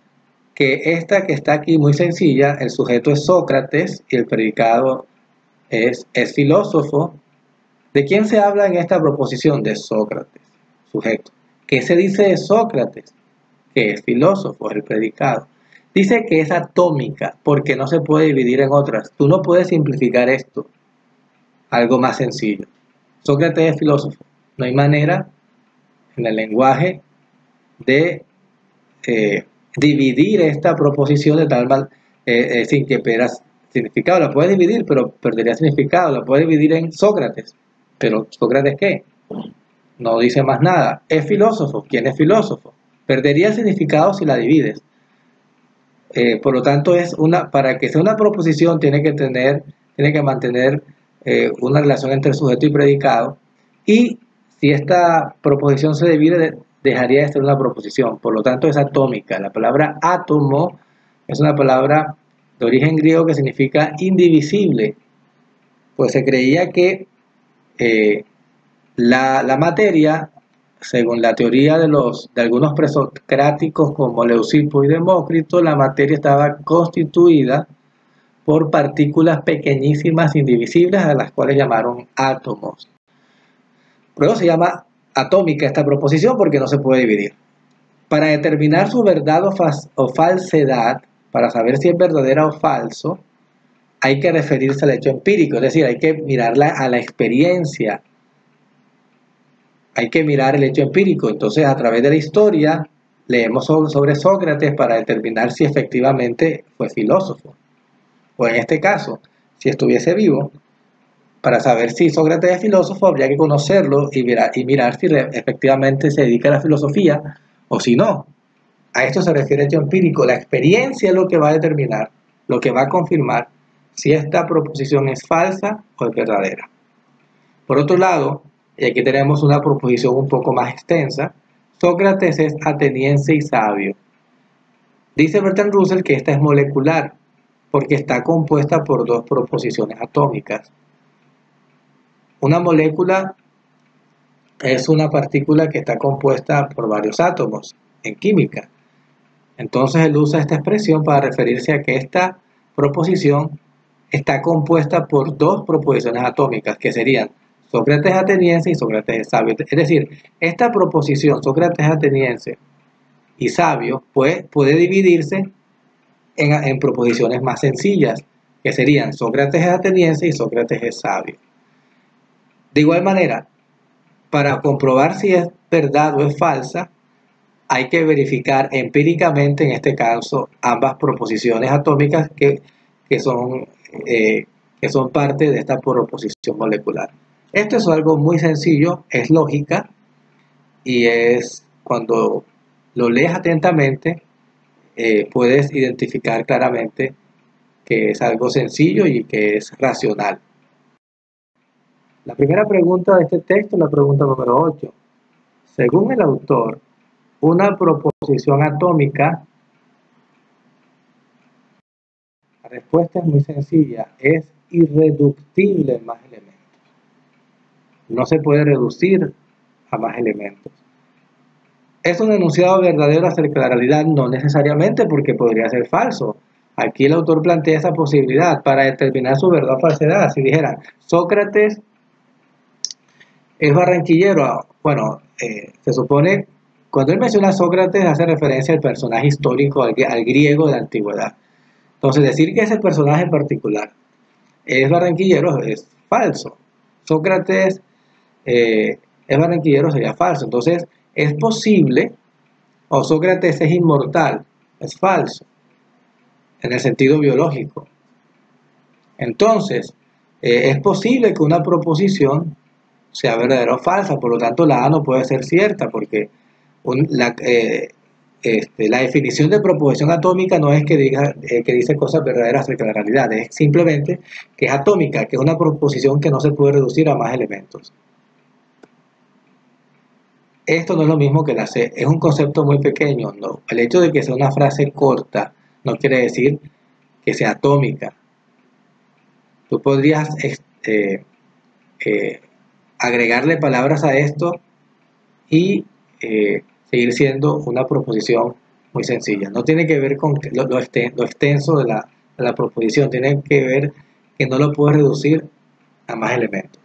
que esta que está aquí, muy sencilla, el sujeto es Sócrates y el predicado es filósofo. ¿De quién se habla en esta proposición? De Sócrates, sujeto. ¿Qué se dice de Sócrates? Que es filósofo, es el predicado. Dice que es atómica porque no se puede dividir en otras. Tú no puedes simplificar esto. Algo más sencillo. Sócrates es filósofo. No hay manera en el lenguaje de dividir esta proposición de tal manera sin que pierda significado. La puedes dividir, pero perdería significado. La puedes dividir en Sócrates. ¿Pero Sócrates qué? No dice más nada. Es filósofo. ¿Quién es filósofo? Perdería el significado si la divides. Por lo tanto, para que sea una proposición tiene que mantener una relación entre sujeto y predicado. Y si esta proposición se divide, dejaría de ser una proposición. Por lo tanto, es atómica. La palabra átomo es una palabra de origen griego que significa indivisible. Pues se creía que la materia, según la teoría de algunos presocráticos como Leucipo y Demócrito, la materia estaba constituida por partículas pequeñísimas, indivisibles, a las cuales llamaron átomos. Luego se llama atómica esta proposición porque no se puede dividir. Para determinar su verdad o falsedad, para saber si es verdadera o falso, hay que referirse al hecho empírico, es decir, hay que mirarla a la experiencia. Hay que mirar el hecho empírico. Entonces, a través de la historia, leemos sobre Sócrates para determinar si efectivamente fue filósofo. O en este caso, si estuviese vivo, para saber si Sócrates es filósofo, habría que conocerlo y mirar si efectivamente se dedica a la filosofía o si no. A esto se refiere el hecho empírico. La experiencia es lo que va a determinar, lo que va a confirmar si esta proposición es falsa o es verdadera. Por otro lado, y aquí tenemos una proposición un poco más extensa: Sócrates es ateniense y sabio. Dice Bertrand Russell que esta es molecular, porque está compuesta por dos proposiciones atómicas. Una molécula es una partícula que está compuesta por varios átomos en química. Entonces él usa esta expresión para referirse a que esta proposición está compuesta por dos proposiciones atómicas, que serían Sócrates ateniense y Sócrates es sabio. Es decir, esta proposición, Sócrates ateniense y sabio, puede dividirse en proposiciones más sencillas, que serían Sócrates es ateniense y Sócrates es sabio. De igual manera, para comprobar si es verdad o es falsa, hay que verificar empíricamente, en este caso, ambas proposiciones atómicas que son parte de esta proposición molecular. Esto es algo muy sencillo, es lógica, y cuando lo lees atentamente, puedes identificar claramente que es algo sencillo y que es racional. La primera pregunta de este texto es la pregunta número 8. Según el autor, una proposición atómica, la respuesta es muy sencilla, es irreductible en más elementos. No se puede reducir a más elementos. ¿Es un enunciado verdadero acerca de la realidad? No necesariamente, porque podría ser falso. Aquí el autor plantea esa posibilidad para determinar su verdad o falsedad. Si dijeran, Sócrates es barranquillero, bueno, se supone, cuando él menciona a Sócrates, hace referencia al personaje histórico, al griego de la antigüedad. Entonces, decir que ese personaje en particular es barranquillero es falso. Sócrates es barranquillero sería falso. Entonces, es posible, o Sócrates es inmortal, es falso. en el sentido biológico. Entonces, es posible que una proposición sea verdadera o falsa, por lo tanto la A no puede ser cierta, porque la definición de proposición atómica no es que dice cosas verdaderas acerca de la realidad, es simplemente que es atómica, que es una proposición que no se puede reducir a más elementos. Esto no es lo mismo que la C, es un concepto muy pequeño, ¿no? El hecho de que sea una frase corta no quiere decir que sea atómica. Tú podrías agregarle palabras a esto y seguir siendo una proposición muy sencilla. No tiene que ver con lo extenso de la proposición, tiene que ver que no lo puedes reducir a más elementos.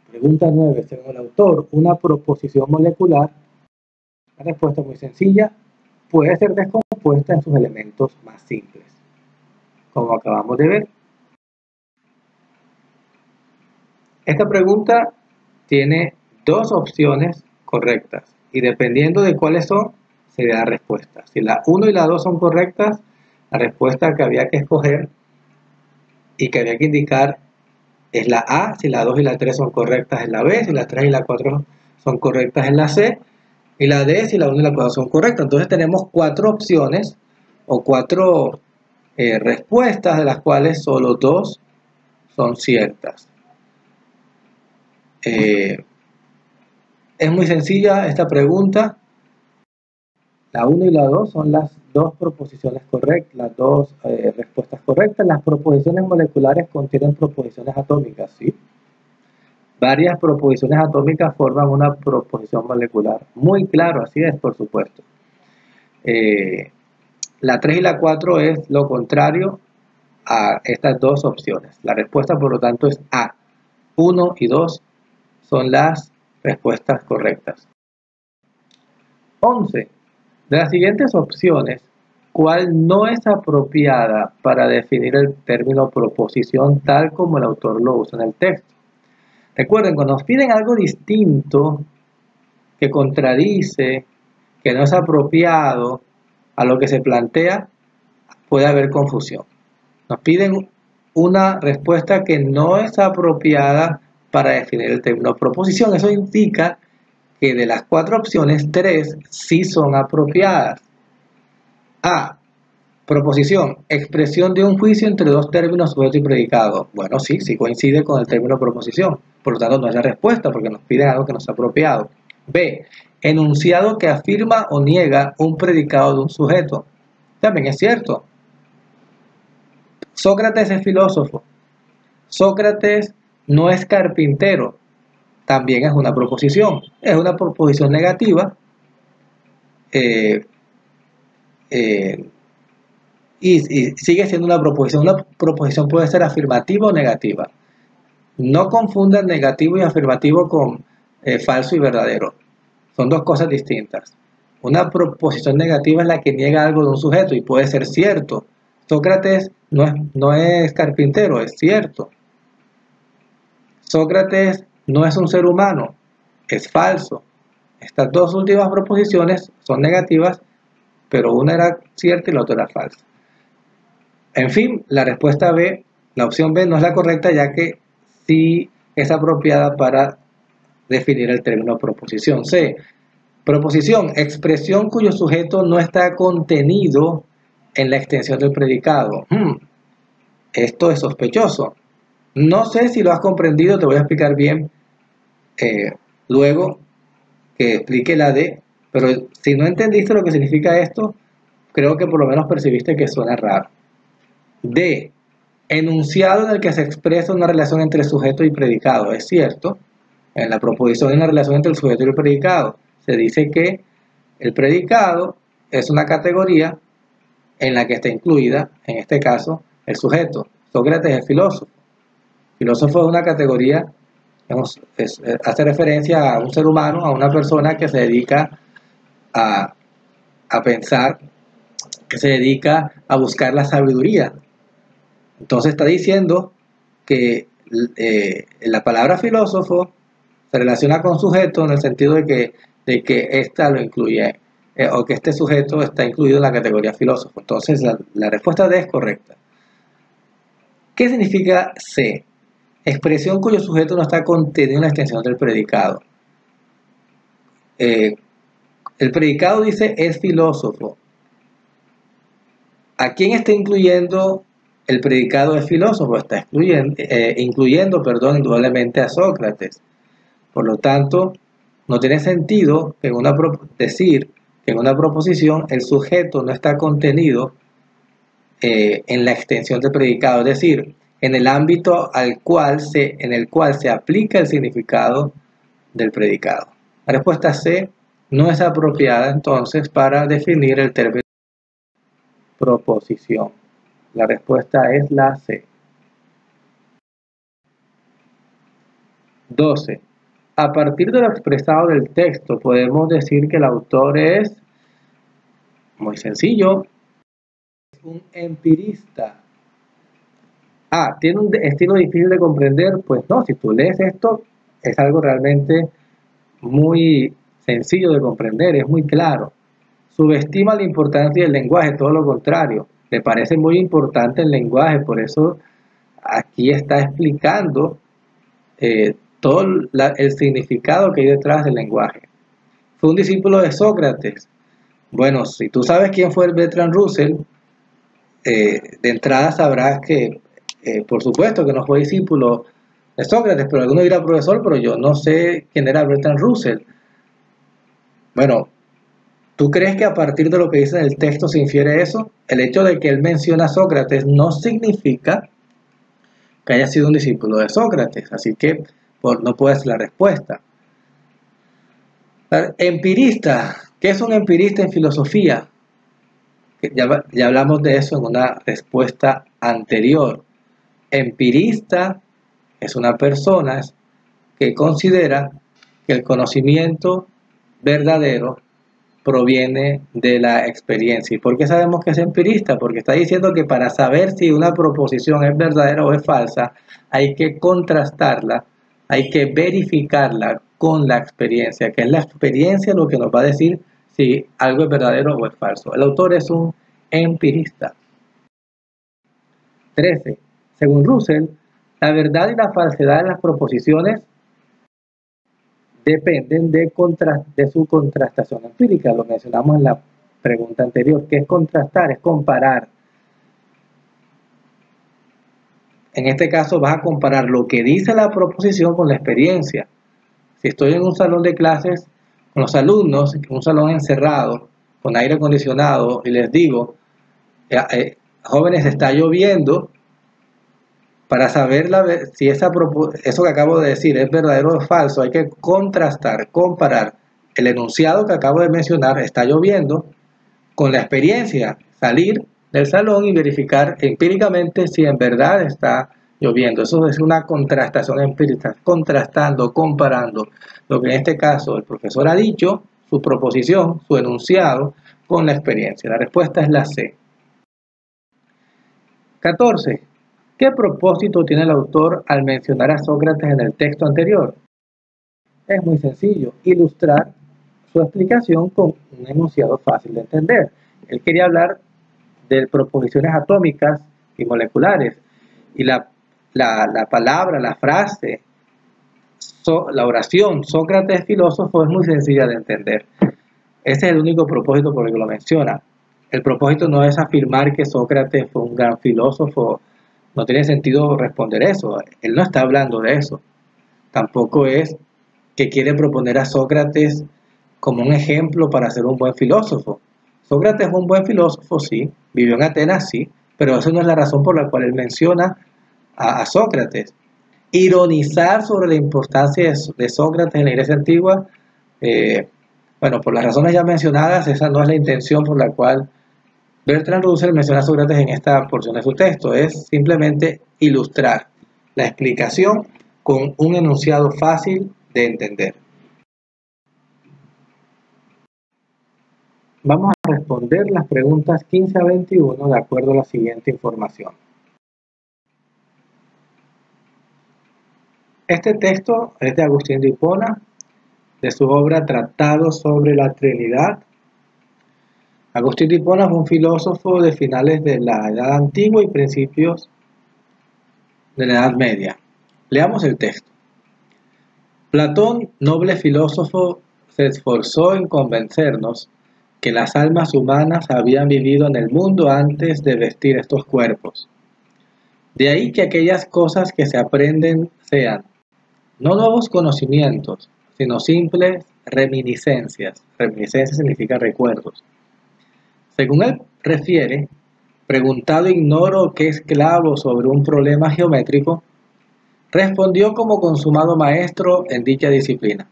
Pregunta 9. Según el autor, una proposición molecular, la respuesta es muy sencilla, puede ser descompuesta en sus elementos más simples, como acabamos de ver. Esta pregunta tiene dos opciones correctas y dependiendo de cuáles son, se da la respuesta. Si la 1 y la 2 son correctas, la respuesta que había que escoger y que había que indicar es la A. Si la 2 y la 3 son correctas, es la B. Si la 3 y la 4 son correctas, es la C. Y la D, si la 1 y la 4 son correctas. Entonces tenemos 4 opciones o 4 respuestas, de las cuales solo 2 son ciertas. Es muy sencilla esta pregunta. La 1 y la 2 son las dos proposiciones correctas, las dos respuestas correctas. Las proposiciones moleculares contienen proposiciones atómicas, ¿sí? Varias proposiciones atómicas forman una proposición molecular. Muy claro, así es, por supuesto. La 3 y la 4 es lo contrario a estas dos opciones. La respuesta, por lo tanto, es A. 1 y 2 son las respuestas correctas. 11. De las siguientes opciones, ¿cuál no es apropiada para definir el término proposición tal como el autor lo usa en el texto? Recuerden, cuando nos piden algo distinto, que contradice, que no es apropiado a lo que se plantea, puede haber confusión. Nos piden una respuesta que no es apropiada para definir el término proposición. Eso indica que de las 4 opciones, 3 sí son apropiadas. A. Proposición, expresión de un juicio entre dos términos, sujeto y predicado. Bueno, sí coincide con el término proposición. Por lo tanto, no es la respuesta porque nos piden algo que no es apropiado. B. Enunciado que afirma o niega un predicado de un sujeto. También es cierto. Sócrates es filósofo. Sócrates no es carpintero. También es una proposición. Es una proposición negativa. Y sigue siendo una proposición. Una proposición puede ser afirmativa o negativa. No confundan negativo y afirmativo con falso y verdadero. Son dos cosas distintas. Una proposición negativa es la que niega algo de un sujeto y puede ser cierto. Sócrates no es carpintero, es cierto. Sócrates no es un ser humano, es falso. Estas dos últimas proposiciones son negativas, pero una era cierta y la otra era falsa. En fin, la respuesta B, la opción B no es la correcta, ya que sí es apropiada para definir el término proposición. C. Proposición, expresión cuyo sujeto no está contenido en la extensión del predicado. Esto es sospechoso. No sé si lo has comprendido, te voy a explicar bien luego que explique la D, pero si no entendiste lo que significa esto, creo que por lo menos percibiste que suena raro. D. Enunciado en el que se expresa una relación entre sujeto y predicado. Es cierto, en la proposición hay una relación entre el sujeto y el predicado. Se dice que el predicado es una categoría en la que está incluida, en este caso, el sujeto. Sócrates es filósofo. Filósofo es una categoría, hace referencia a un ser humano, a una persona que se dedica a pensar, que se dedica a buscar la sabiduría. Entonces está diciendo que la palabra filósofo se relaciona con sujeto en el sentido de que ésta lo incluye o que este sujeto está incluido en la categoría filósofo. Entonces la respuesta D es correcta. ¿Qué significa C? Expresión cuyo sujeto no está contenido en la extensión del predicado. El predicado dice es filósofo. ¿A quién está incluyendo el predicado es filósofo? Está incluyendo, indudablemente a Sócrates. Por lo tanto, no tiene sentido que decir que en una proposición el sujeto no está contenido en la extensión del predicado, es decir, en el ámbito en el cual se aplica el significado del predicado. La respuesta C no es apropiada entonces para definir el término proposición. La respuesta es la C. 12. A partir de lo expresado del texto podemos decir que el autor es, muy sencillo, un empirista. ¿Tiene un estilo difícil de comprender? Pues no, si tú lees esto es algo realmente muy sencillo de comprender, es muy claro. Subestima la importancia del lenguaje, todo lo contrario, le parece muy importante el lenguaje, por eso aquí está explicando todo el significado que hay detrás del lenguaje. Fue un discípulo de Sócrates. Bueno, si tú sabes quién fue el Bertrand Russell, de entrada sabrás que, por supuesto que no fue discípulo de Sócrates, pero alguno dirá profesor, pero yo no sé quién era Bertrand Russell. Bueno, ¿tú crees que a partir de lo que dice en el texto se infiere eso? El hecho de que él menciona a Sócrates no significa que haya sido un discípulo de Sócrates, así que no puede ser la respuesta. Empirista, ¿qué es un empirista en filosofía? Ya hablamos de eso en una respuesta anterior. Empirista es una persona que considera que el conocimiento verdadero proviene de la experiencia. ¿Y por qué sabemos que es empirista? Porque está diciendo que para saber si una proposición es verdadera o es falsa, hay que contrastarla, hay que verificarla con la experiencia, que es la experiencia lo que nos va a decir si algo es verdadero o es falso. El autor es un empirista. 13. Según Russell, la verdad y la falsedad de las proposiciones dependen de su contrastación empírica. Lo mencionamos en la pregunta anterior. ¿Qué es contrastar? Es comparar. En este caso vas a comparar lo que dice la proposición con la experiencia. Si estoy en un salón de clases con los alumnos, un salón encerrado, con aire acondicionado, y les digo, jóvenes, está lloviendo, para saber si eso que acabo de decir es verdadero o falso, hay que contrastar, comparar el enunciado que acabo de mencionar, está lloviendo, con la experiencia, salir del salón y verificar empíricamente si en verdad está lloviendo. Eso es una contrastación empírica, contrastando, comparando lo que en este caso el profesor ha dicho, su proposición, su enunciado, con la experiencia. La respuesta es la C. 14. ¿Qué propósito tiene el autor al mencionar a Sócrates en el texto anterior? Es muy sencillo, ilustrar su explicación con un enunciado fácil de entender. Él quería hablar de proposiciones atómicas y moleculares, y la palabra, la frase, la oración, Sócrates filósofo, es muy sencilla de entender. Ese es el único propósito por el que lo menciona. El propósito no es afirmar que Sócrates fue un gran filósofo. No tiene sentido responder eso. Él no está hablando de eso. Tampoco es que quiere proponer a Sócrates como un ejemplo para ser un buen filósofo. Sócrates es un buen filósofo, sí. Vivió en Atenas, sí. Pero eso no es la razón por la cual él menciona a Sócrates. Ironizar sobre la importancia de Sócrates en la Iglesia antigua, bueno, por las razones ya mencionadas, esa no es la intención por la cual Bertrand Russell menciona a Sócrates en esta porción de su texto. Es simplemente ilustrar la explicación con un enunciado fácil de entender. Vamos a responder las preguntas 15 a 21 de acuerdo a la siguiente información. Este texto es de Agustín de Hipona, de su obra Tratado sobre la Trinidad. Agustín de Hipona fue un filósofo de finales de la Edad Antigua y principios de la Edad Media. Leamos el texto. Platón, noble filósofo, se esforzó en convencernos que las almas humanas habían vivido en el mundo antes de vestir estos cuerpos. De ahí que aquellas cosas que se aprenden sean no nuevos conocimientos, sino simples reminiscencias. Reminiscencia significa recuerdos. Según él refiere, preguntado ignoro qué esclavo sobre un problema geométrico, respondió como consumado maestro en dicha disciplina.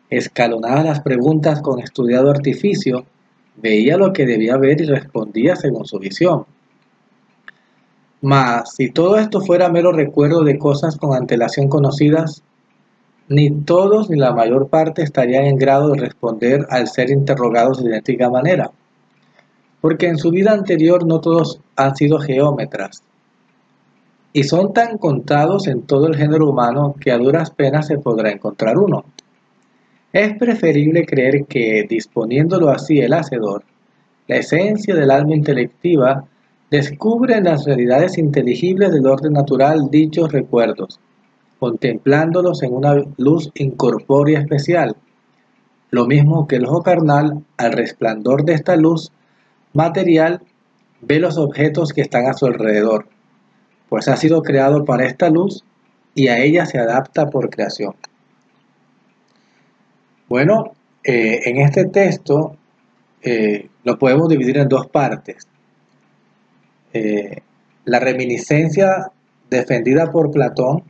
Escalonadas las preguntas con estudiado artificio, veía lo que debía ver y respondía según su visión. Mas, si todo esto fuera mero recuerdo de cosas con antelación conocidas, ni todos ni la mayor parte estarían en grado de responder al ser interrogados de idéntica manera, porque en su vida anterior no todos han sido geómetras, y son tan contados en todo el género humano que a duras penas se podrá encontrar uno. Es preferible creer que, disponiéndolo así el Hacedor, la esencia del alma intelectiva descubre en las realidades inteligibles del orden natural dichos recuerdos, contemplándolos en una luz incorpórea especial, lo mismo que el ojo carnal, al resplandor de esta luz material, ve los objetos que están a su alrededor, pues ha sido creado para esta luz y a ella se adapta por creación. Bueno, en este texto lo podemos dividir en dos partes. La reminiscencia defendida por Platón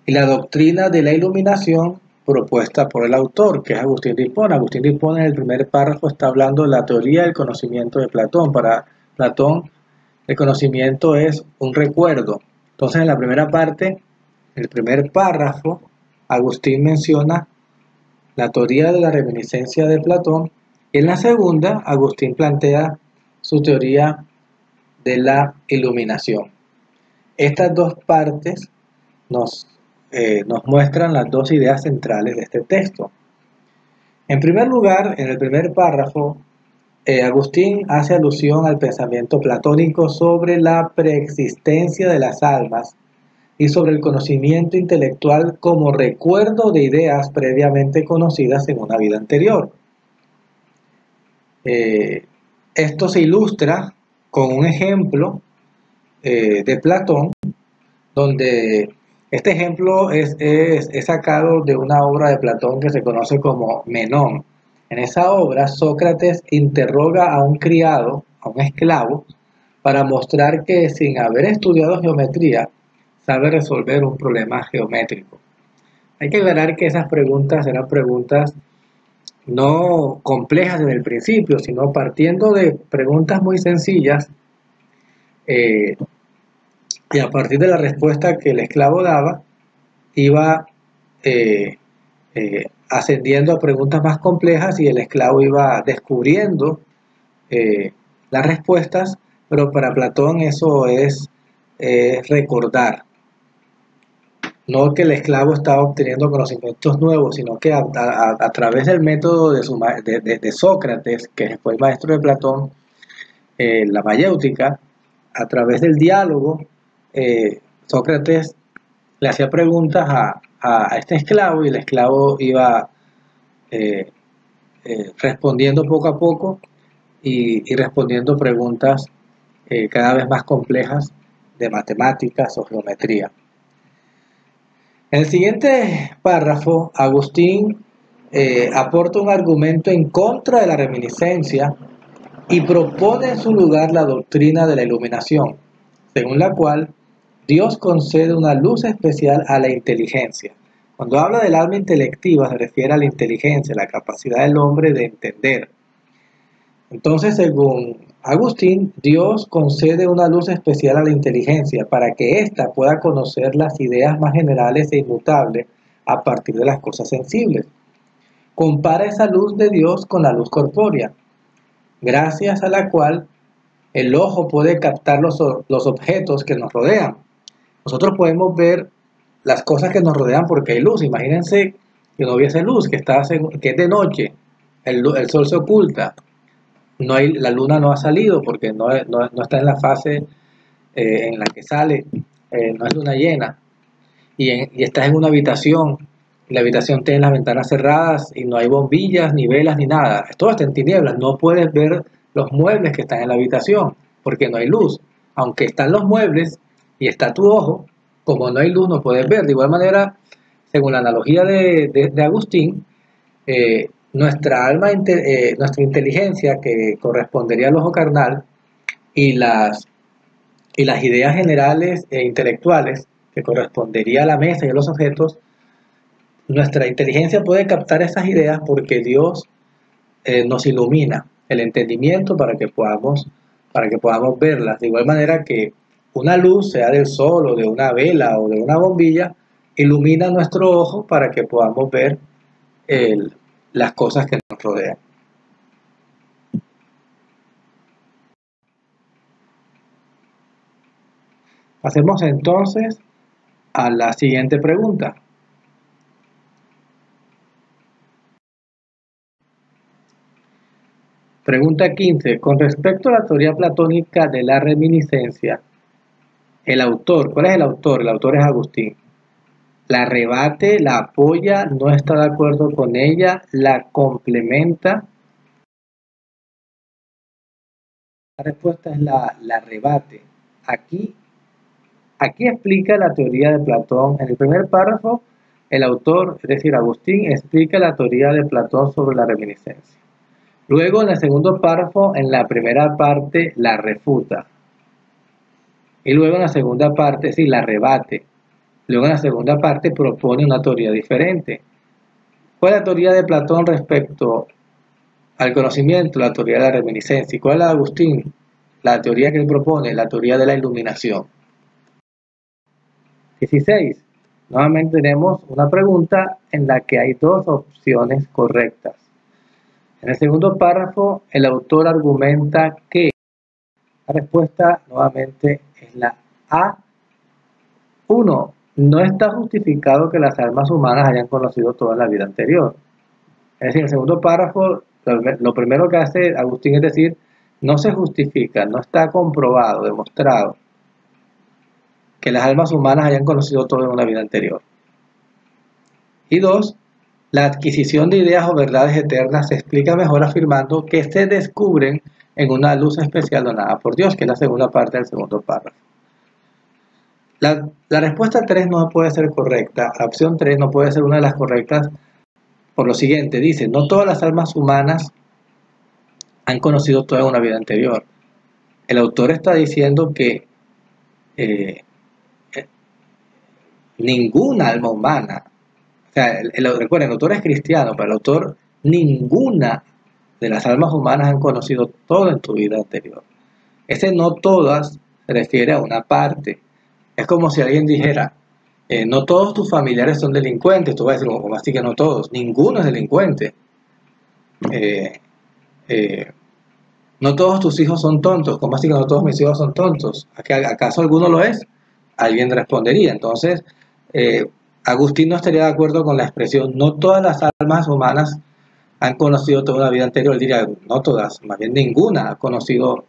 y la doctrina de la iluminación propuesta por el autor, que es Agustín de Hipona. Agustín de Hipona en el primer párrafo está hablando de la teoría del conocimiento de Platón. Para Platón, el conocimiento es un recuerdo. Entonces, en la primera parte, el primer párrafo, Agustín menciona la teoría de la reminiscencia de Platón. Y en la segunda, Agustín plantea su teoría de la iluminación. Estas dos partes nos muestran las dos ideas centrales de este texto. En primer lugar, en el primer párrafo, Agustín hace alusión al pensamiento platónico sobre la preexistencia de las almas y sobre el conocimiento intelectual como recuerdo de ideas previamente conocidas en una vida anterior. Esto se ilustra con un ejemplo de Platón, donde este ejemplo es sacado de una obra de Platón que se conoce como Menón. En esa obra, Sócrates interroga a un criado, a un esclavo, para mostrar que sin haber estudiado geometría, sabe resolver un problema geométrico. Hay que aclarar que esas preguntas eran preguntas no complejas desde el principio, sino partiendo de preguntas muy sencillas, y a partir de la respuesta que el esclavo daba, iba ascendiendo a preguntas más complejas y el esclavo iba descubriendo las respuestas, pero para Platón eso es recordar. No que el esclavo estaba obteniendo conocimientos nuevos, sino que a través del método de Sócrates, que fue el maestro de Platón, la mayéutica, a través del diálogo, Sócrates le hacía preguntas a este esclavo y el esclavo iba respondiendo poco a poco y respondiendo preguntas cada vez más complejas de matemáticas o geometría. En el siguiente párrafo, Agustín aporta un argumento en contra de la reminiscencia y propone en su lugar la doctrina de la iluminación, según la cual Dios concede una luz especial a la inteligencia. Cuando habla del alma intelectiva se refiere a la inteligencia, la capacidad del hombre de entender. Entonces, según Agustín, Dios concede una luz especial a la inteligencia para que ésta pueda conocer las ideas más generales e inmutables a partir de las cosas sensibles. Compara esa luz de Dios con la luz corpórea, gracias a la cual el ojo puede captar los objetos que nos rodean. Nosotros podemos ver las cosas que nos rodean porque hay luz. Imagínense que no hubiese luz, que es de noche, el sol se oculta. la luna no ha salido porque no está en la fase en la que sale, no es luna llena, y estás en una habitación, y la habitación tiene las ventanas cerradas y no hay bombillas, ni velas, ni nada, todo está en tinieblas, no puedes ver los muebles que están en la habitación porque no hay luz, aunque están los muebles y está tu ojo, como no hay luz no puedes ver. De igual manera, según la analogía de Agustín, nuestra alma, nuestra inteligencia, que correspondería al ojo carnal, y las ideas generales e intelectuales, que correspondería a la mesa y a los objetos, nuestra inteligencia puede captar esas ideas porque Dios nos ilumina el entendimiento para que podamos verlas. De igual manera que una luz, sea del sol o de una vela o de una bombilla, ilumina nuestro ojo para que podamos ver las cosas que nos rodean. Pasemos entonces a la siguiente pregunta. Pregunta 15. Con respecto a la teoría platónica de la reminiscencia, el autor, ¿cuál es el autor? El autor es Agustín. ¿La rebate, la apoya, no está de acuerdo con ella, la complementa? La respuesta es la rebate. Aquí explica la teoría de Platón. En el primer párrafo, el autor, es decir, Agustín, explica la teoría de Platón sobre la reminiscencia. Luego, en el segundo párrafo, en la primera parte, la refuta. Y luego, en la segunda parte, sí, la rebate. Luego, en la segunda parte, propone una teoría diferente. ¿Cuál es la teoría de Platón respecto al conocimiento? La teoría de la reminiscencia. ¿Y cuál es la de Agustín? La teoría que él propone, la teoría de la iluminación. 16. Nuevamente tenemos una pregunta en la que hay dos opciones correctas. En el segundo párrafo, el autor argumenta que la respuesta nuevamente es la A. 1. No está justificado que las almas humanas hayan conocido toda la vida anterior. Es decir, en el segundo párrafo, lo primero que hace Agustín es decir, no se justifica, no está comprobado, demostrado que las almas humanas hayan conocido todo en una vida anterior. Y 2. La adquisición de ideas o verdades eternas se explica mejor afirmando que se descubren en una luz especial donada por Dios, que es la segunda parte del segundo párrafo. La respuesta 3 no puede ser correcta, la opción 3 no puede ser una de las correctas por lo siguiente, dice, no todas las almas humanas han conocido toda una vida anterior. El autor está diciendo que ninguna alma humana, o sea, recuerden, el autor es cristiano, pero el autor, ninguna de las almas humanas han conocido todo en tu vida anterior. Ese no todas se refiere a una parte. Es como si alguien dijera, no todos tus familiares son delincuentes. Tú vas a decir, ¿cómo así que no todos? Ninguno es delincuente. No todos tus hijos son tontos. ¿Cómo así que no todos mis hijos son tontos? ¿Acaso alguno lo es? Alguien respondería. Entonces, Agustín no estaría de acuerdo con la expresión, no todas las almas humanas han conocido toda la vida anterior. Él diría, no todas, más bien ninguna ha conocido,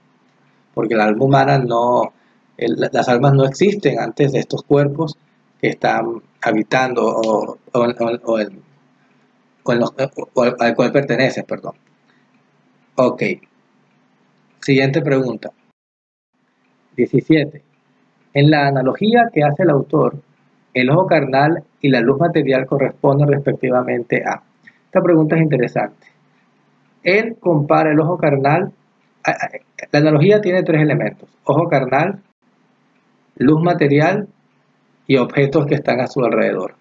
porque la alma humana no, las almas no existen antes de estos cuerpos que están habitando al cual pertenecen, perdón. Ok. Siguiente pregunta. 17. En la analogía que hace el autor, el ojo carnal y la luz material corresponden respectivamente a. Esta pregunta es interesante. Él compara el ojo carnal, la analogía tiene tres elementos, ojo carnal, luz material y objetos que están a su alrededor.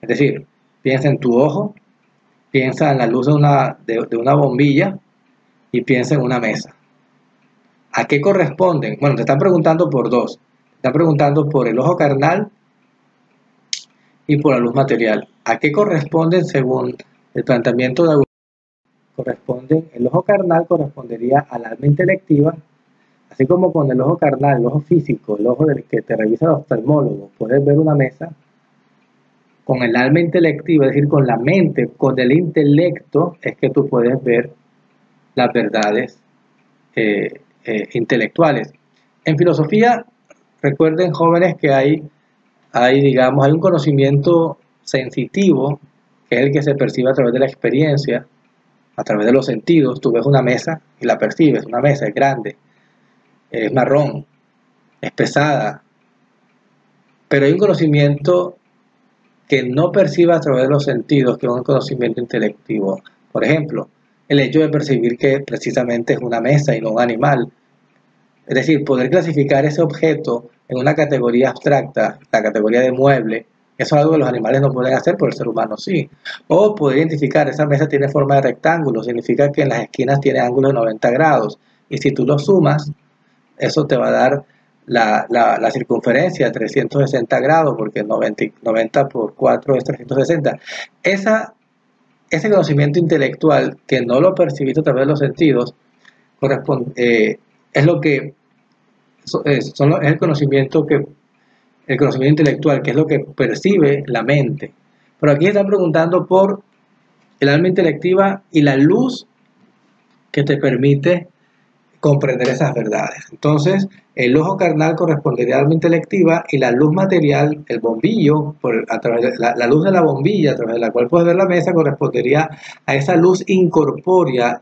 Es decir, piensa en tu ojo, piensa en la luz de una bombilla y piensa en una mesa. ¿A qué corresponden? Bueno, te están preguntando por dos. Te están preguntando por el ojo carnal y por la luz material. ¿A qué corresponden según el planteamiento de Agustín? Corresponden, el ojo carnal correspondería al alma intelectiva, así como con el ojo carnal, el ojo físico, el ojo del que te revisa el oftalmólogo, puedes ver una mesa. Con el alma intelectiva, es decir, con la mente, con el intelecto, es que tú puedes ver las verdades intelectuales. En filosofía, recuerden, jóvenes, que hay un conocimiento sensitivo, que es el que se percibe a través de la experiencia, a través de los sentidos. Tú ves una mesa y la percibes. Una mesa es grande, es marrón, es pesada. Pero hay un conocimiento que no percibe a través de los sentidos, que es un conocimiento intelectivo. Por ejemplo, el hecho de percibir que precisamente es una mesa y no un animal. Es decir, poder clasificar ese objeto en una categoría abstracta, la categoría de mueble, eso es algo que los animales no pueden hacer, pero el ser humano sí. O poder identificar, esa mesa tiene forma de rectángulo, significa que en las esquinas tiene ángulos de 90 grados. Y si tú lo sumas, eso te va a dar la circunferencia de 360 grados, porque 90 por 4 es 360. Ese conocimiento intelectual, que no lo percibiste a través de los sentidos, es lo que es el conocimiento intelectual, que es lo que percibe la mente. Pero aquí están preguntando por el alma intelectiva y la luz que te permite comprender esas verdades. Entonces, el ojo carnal correspondería al alma intelectiva, y la luz material, el bombillo, a través de la luz de la bombilla a través de la cual puedes ver la mesa, correspondería a esa luz incorpórea,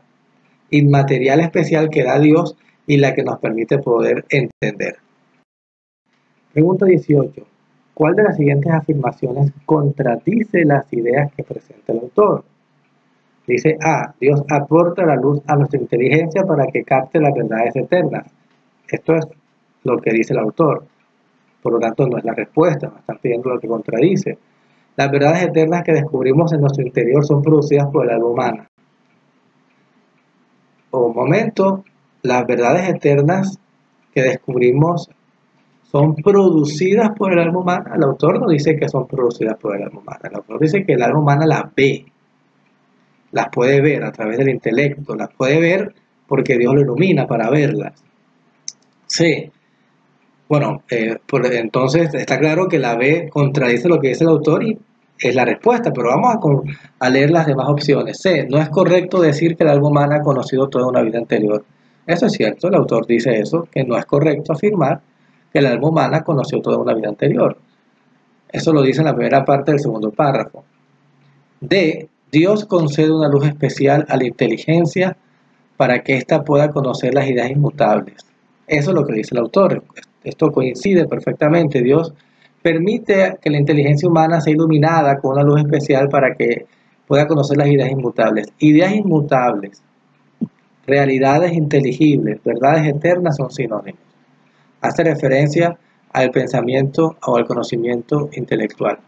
inmaterial, especial, que da Dios y la que nos permite poder entender. Pregunta 18. ¿Cuál de las siguientes afirmaciones contradice las ideas que presenta el autor? Dice A. Dios aporta la luz a nuestra inteligencia para que capte las verdades eternas. Esto es lo que dice el autor. Por lo tanto, no es la respuesta. Me están pidiendo lo que contradice. Las verdades eternas que descubrimos en nuestro interior son producidas por el alma humana. Un momento. Las verdades eternas que descubrimos son producidas por el alma humana. El autor no dice que son producidas por el alma humana. El autor dice que el alma humana las ve. Las puede ver a través del intelecto. Las puede ver porque Dios lo ilumina para verlas. Sí. Bueno, entonces está claro que la B contradice lo que dice el autor y es la respuesta, pero vamos a leer las demás opciones. C. No es correcto decir que el alma humana ha conocido toda una vida anterior. Eso es cierto, el autor dice eso, que no es correcto afirmar que el alma humana conoció toda una vida anterior. Eso lo dice en la primera parte del segundo párrafo. D. Dios concede una luz especial a la inteligencia para que ésta pueda conocer las ideas inmutables. Eso es lo que dice el autor. Esto coincide perfectamente. Dios permite que la inteligencia humana sea iluminada con una luz especial para que pueda conocer las ideas inmutables. Ideas inmutables, realidades inteligibles, verdades eternas son sinónimos. Hace referencia al pensamiento o al conocimiento intelectual.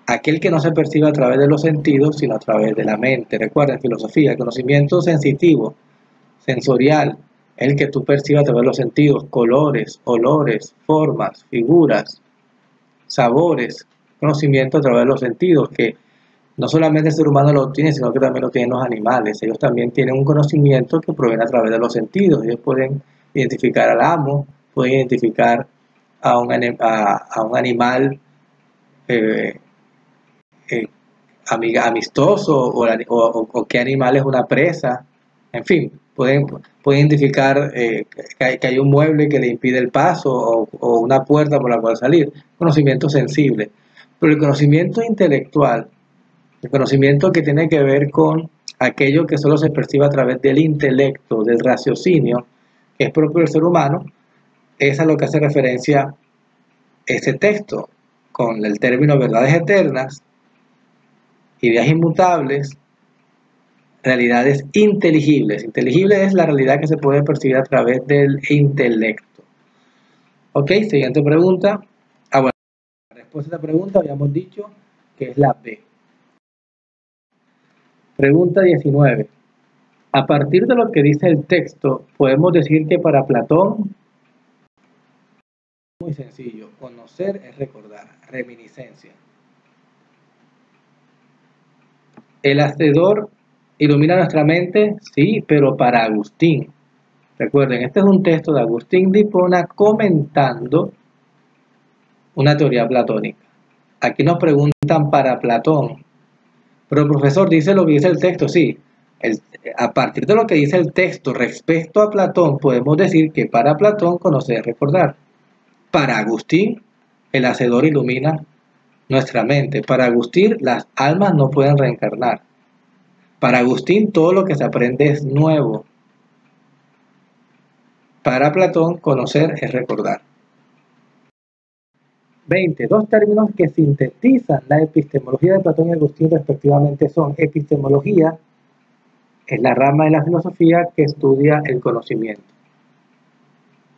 Aquel que no se percibe a través de los sentidos, sino a través de la mente. Recuerda, en filosofía, el conocimiento sensitivo, sensorial, el que tú percibes a través de los sentidos, colores, olores, formas, figuras, sabores, conocimiento a través de los sentidos, que no solamente el ser humano lo tiene, sino que también lo tienen los animales. Ellos también tienen un conocimiento que proviene a través de los sentidos. Ellos pueden identificar al amo, pueden identificar a un animal amistoso, o qué animal es una presa. En fin, pueden identificar que hay un mueble que le impide el paso, o una puerta por la cual salir. Conocimiento sensible. Pero el conocimiento intelectual, el conocimiento que tiene que ver con aquello que solo se percibe a través del intelecto, del raciocinio, que es propio del ser humano, es a lo que hace referencia este texto, con el término verdades eternas, ideas inmutables, realidades inteligibles. Inteligible es la realidad que se puede percibir a través del intelecto. Ok, siguiente pregunta. Bueno, la respuesta a esta pregunta habíamos dicho que es la B. Pregunta 19. A partir de lo que dice el texto, podemos decir que para Platón, muy sencillo, conocer es recordar, reminiscencia. El hacedor ilumina nuestra mente, sí, pero para Agustín. Recuerden, este es un texto de Agustín de Hipona comentando una teoría platónica. Aquí nos preguntan para Platón. Pero el profesor dice lo que dice el texto, sí, A partir de lo que dice el texto respecto a Platón, podemos decir que para Platón conocer es recordar. Para Agustín, el Hacedor ilumina nuestra mente. Para Agustín, las almas no pueden reencarnar. Para Agustín, todo lo que se aprende es nuevo. Para Platón, conocer es recordar. 20. Dos términos que sintetizan la epistemología de Platón y Agustín respectivamente son: epistemología es la rama de la filosofía que estudia el conocimiento,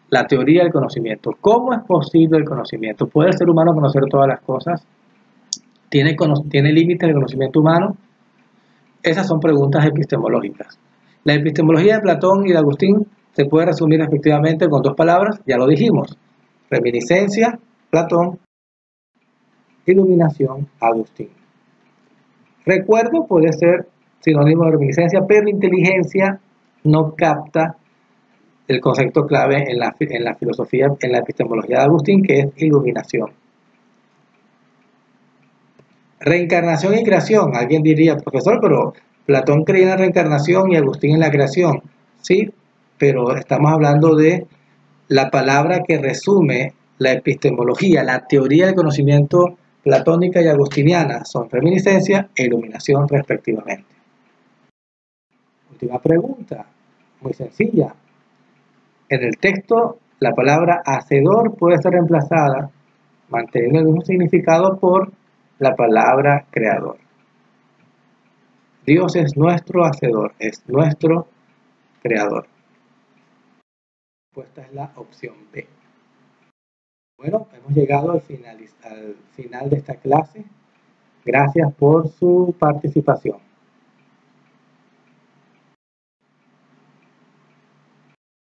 la teoría del conocimiento. ¿Cómo es posible el conocimiento? ¿Puede el ser humano conocer todas las cosas? ¿Tiene límites el conocimiento humano? Esas son preguntas epistemológicas. La epistemología de Platón y de Agustín se puede resumir respectivamente con dos palabras, ya lo dijimos: reminiscencia, Platón; iluminación, Agustín. Recuerdo puede ser sinónimo de reminiscencia, pero inteligencia no capta el concepto clave en la filosofía, en la epistemología de Agustín, que es iluminación. Reencarnación y creación. Alguien diría: profesor, pero Platón creía en la reencarnación y Agustín en la creación. Sí, pero estamos hablando de la palabra que resume la epistemología, la teoría del conocimiento platónica y agustiniana. Son reminiscencia e iluminación respectivamente. Última pregunta, muy sencilla. En el texto, la palabra hacedor puede ser reemplazada, manteniendo el mismo significado, por la palabra creador. Dios es nuestro hacedor, es nuestro creador. La respuesta es la opción B. Bueno, hemos llegado al final de esta clase. Gracias por su participación.